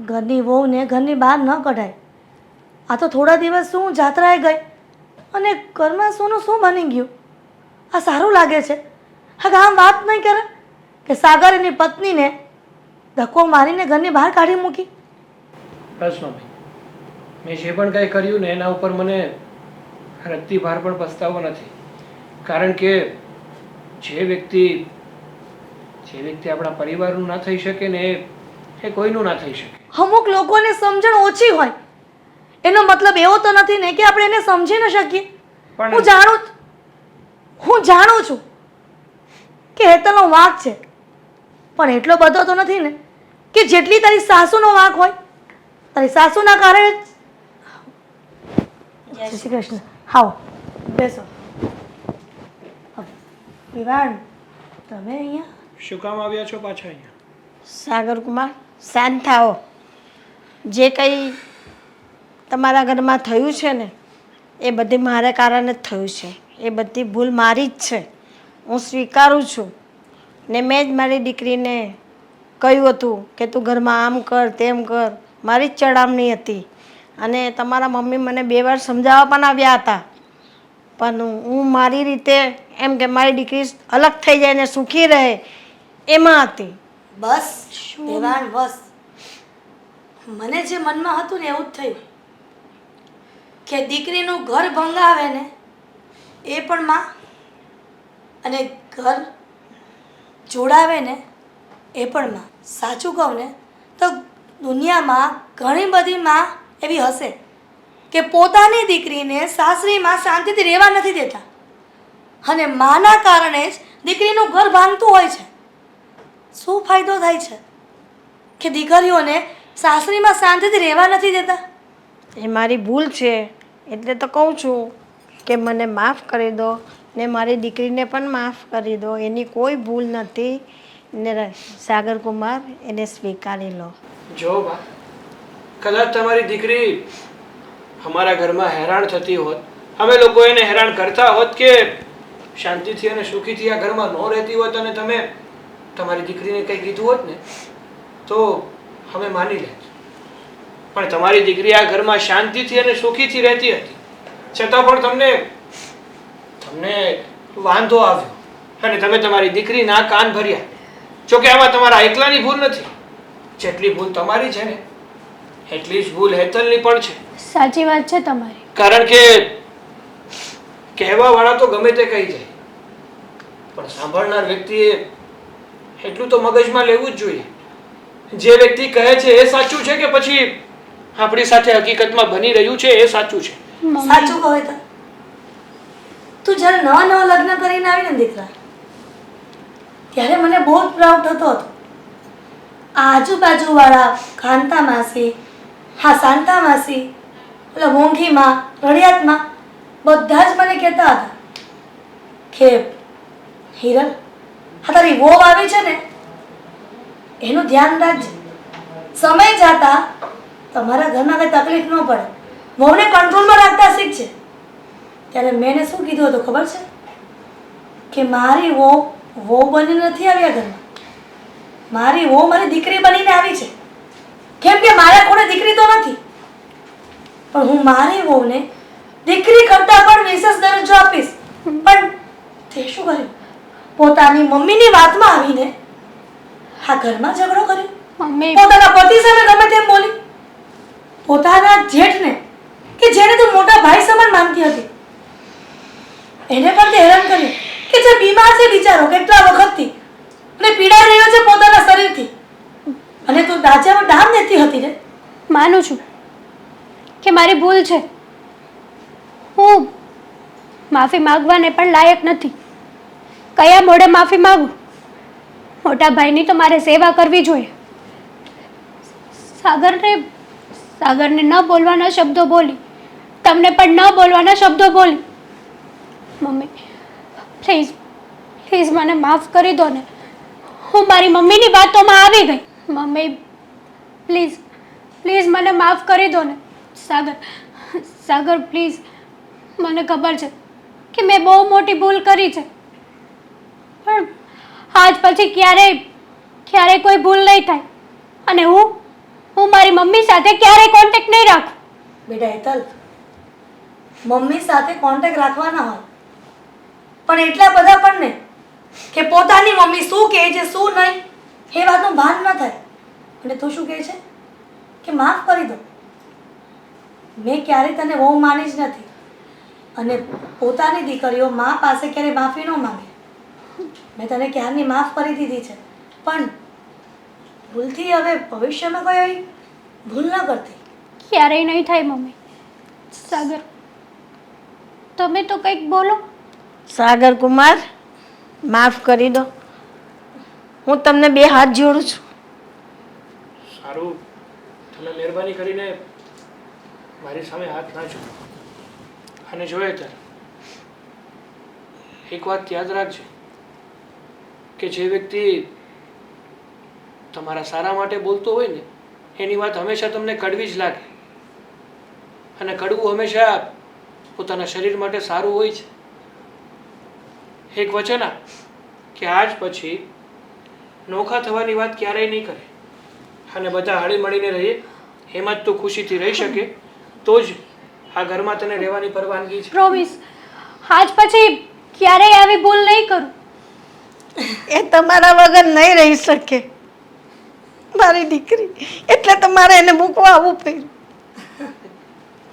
Speaker 5: ઘરની વહુને ઘરની બહાર ન કઢાય. આ તો થોડા દિવસ શું જાત્રાએ ગઈ અને ઘરમાં શું બની ગયું? આ સારું લાગે છે? હા, ગામ વાત નહીં કરે કે સાગર એની પત્નીને ધક્કો મારીને ઘરની બહાર કાઢી મૂકી.
Speaker 6: બસ મમ્મી, મેં જે પણ કંઈ કર્યું ને એના ઉપર મને રત્તી ભાર પણ પસ્તાવો નથી. કારણ કે જે વ્યક્તિ આપણા પરિવારનું ના થઈ શકે ને એ કોઈનું ના થઈ શકે.
Speaker 5: અમુક લોકોને સમજણ ઓછી હોય એનો મતલબ એવો તો નથી ને કે આપણે એને સમજી ન શકીએ. હું જાણું છું કે હેતલનો વાંક છે, પણ એટલો બધો તો નથી ને કે જેટલી તારી સાસુનો વાંક હોય. તારી સાસુના કારણે જય શ્રી કૃષ્ણ. આવો બેસો. વિવાન, તમે અહીંયા
Speaker 6: શું કામ આવ્યા છો પાછા અહીંયા?
Speaker 2: સાગર કુમાર, શાંત થાઓ. જે કંઈ તમારા ઘરમાં થયું છે ને એ બધી મારા કારણે જ થયું છે. એ બધી ભૂલ મારી જ છે, હું સ્વીકારું છું. ને મેં જ મારી દીકરીને કહ્યું હતું કે તું ઘરમાં આમ કર તેમ કર. મારી જ ચડામણી હતી અને તમારા મમ્મી મને 2 વાર સમજાવવા પણ આવ્યા હતા
Speaker 4: પણ હું મારી રીતે એમ કે મારી દીકરી અલગ થઈ જાય ને સુખી રહે એમાં હતી.
Speaker 5: બસ દેવાંગ બસ. મને જે મનમાં હતું ને એવું જ થયું કે દીકરીનું ઘર ભંગાવે ને એ પણ માં, અને ઘર જોડાવે ને એ પણ માં. સાચું કહું ને તો દુનિયામાં ઘણી બધી માં એવી હશે કે પોતાની દીકરીને સાસરીમાં શાંતિથી રહેવા નથી દેતા, અને માના કારણે જ દીકરીનું ઘર ભાંગતું હોય છે. શું ફાયદો થાય છે કે દીકરીઓને સાસરીમાં શાંતિથી રહેવા નથી દેતા?
Speaker 4: એ મારી ભૂલ છે એટલે તો કહું છું કે મને માફ કરી દો ને મારી દીકરીને પણ માફ કરી દો. એની કોઈ ભૂલ નથી ને સાગર કુમાર એને સ્વીકારી લો.
Speaker 6: જો બા, કદાચ તમારી દીકરી અમારા ઘરમાં હેરાન થતી હોત, અમે લોકો એને હેરાન કરતા હોત કે શાંતિથી અને સુખીથી આ ઘરમાં ન રહેતી હોત, અને તમે તમારી દીકરીને કંઈ કીધું હોત ને તો અમે માની લેત. પણ તમારી દીકરી આ ઘરમાં શાંતિથી અને સુખીથી રહેતી હતી, છતાં પણ તમને વાંધો આવ્યો અને તમે તમારી દીકરીના કાન ભર્યા. જોકે આમાં તમારા એકલાની ભૂલ નથી. જેટલી ભૂલ તમારી છે ને એટલી જ ભૂલ હેતલની પણ છે.
Speaker 1: સાચી વાત છે તમારી.
Speaker 6: કારણ કે કહેવા વાળા તો ગમે તે કહી જાય, પણ સાંભળનાર વ્યક્તિએ એટલું તો મગજમાં લેવું જ જોઈએ. જે વ્યક્તિ કહે છે એ સાચું છે કે પછી આપણી સાથે હકીકતમાં બની રહ્યું છે એ સાચું છે?
Speaker 5: સાચું કહે તો તું જ્યારે નવા નવા લગ્ન કરીને આવી ને દીકરા, ત્યારે મને બહુ જ પ્રાઉડ થતો હતો. આજુબાજુવાળા કાંતા માસી, હા શાંતા માસી, એટલે મોંઘીમાં, રડિયાતમાં બધા જ મને કહેતા હતા કે હિરલ, હા તારી વહુ આવી છે ને એનું ધ્યાન રાખજે. સમય જતા તમારા ઘરમાં કઈ તકલીફ ન પડે, વહુને કંટ્રોલમાં રાખતા શીખજે. ત્યારે મેં એને શું કીધું હતું ખબર છે કે મારી વહુ બનીને નથી આવી આ ઘરમાં, મારી વહુ મારી દીકરી બનીને આવી છે. કેમ કે મારા કોને દીકરી તો નથી, પણ હું મારી વહુને દીકરી કરતા પણ વિશેષ દરજ્જો આપીશ. પણ તે શું કર્યું? પોતાની મમ્મીની વાતમાં આવીને આ ઘરમાં ઝઘડો કર્યો.
Speaker 1: મમ્મી,
Speaker 5: પોતાના પતિ સામે ગમે તેમ બોલી. પોતાના જેઠને કે જેને તું મોટા ભાઈ સમાન માનતી હતી એને પણ તે હેરાન કર્યું કે જે બીમાર છે બિચારો કેટલા વખતથી અને પીડાઈ રહ્યો છે પોતાના શરીરથી, અને તું દાજામાં ડામ દેતી હતી ને.
Speaker 1: માનું છું કે મારી ભૂલ છે. હું માફી માંગવાને પણ લાયક નથી. કયા મોઢે માફી માંગું? મોટા ભાઈની તો મારે સેવા કરવી જોઈએ. સાગરને ન બોલવાના શબ્દો બોલી, તમને પણ ન બોલવાના શબ્દો બોલી. મમ્મી પ્લીઝ પ્લીઝ મને માફ કરી દો ને. હું મારી મમ્મીની વાતોમાં આવી ગઈ. મમ્મી પ્લીઝ પ્લીઝ મને માફ કરી દો ને. સાગર પ્લીઝ, મને ખબર છે કે મેં બહુ મોટી ભૂલ કરી છે, પણ આજ પછી ક્યારેય કોઈ ભૂલ નહીં થાય, અને હું મારી મમ્મી સાથે ક્યારેય કોન્ટેક્ટ નહીં રાખું.
Speaker 5: બેટા હેતલ, મમ્મી સાથે કોન્ટેક્ટ રાખવાના હોય, પણ એટલા બધા પણ નહીં કે પોતાની મમ્મી શું કહે છે શું નહીં એ વાતનું ભાન ન થાય. અને તું શું કહે છે કે માફ કરી દો. મેં ક્યારેય તને વહુ માની જ નથી, અને પોતાની દીકરીઓ મા પાસે ક્યારેય માફી ન માંગે. મેં તને ક્યારની માફ કરી દીધી છે, પણ ભૂલથી હવે ભવિષ્યમાં કોઈ એવી ભૂલ ન કરતી.
Speaker 1: ક્યારેય નહીં થાય મમ્મી. સાગર, તમે તો કંઈક બોલો.
Speaker 4: સાગર કુમાર, માફ કરી દો. હું તમને 2 હાથ જોડું છું.
Speaker 6: સારું, તમે મહેરબાની કરીને મારી સામે હાથ ના જોડો. અને જોઈએ ત્યારે એક વાત યાદ રાખજે કે જે વ્યક્તિ તમારા સારા માટે બોલતો હોય ને એની વાત હંમેશા તમને કડવી જ લાગે, અને કડવું હંમેશા પોતાના શરીર માટે સારું હોય છે. એક વચન આપ કે આજ પછી નોખા થવાની વાત ક્યારેય નહીં કરે, અને બધા હળી મળીને રહીએ, એમાં જ તું ખુશીથી રહી શકે તો જ આ ઘરમાં તને રહેવાની પરવાનગી છે.
Speaker 1: પ્રોમિસ. આજ પછી ક્યારેય આવી ભૂલ નહીં કરું.
Speaker 4: એ તમારા વગર નહીં રહી શકે મારી દીકરી, એટલે તમારે એને મૂકવા આવવું પડ્યું.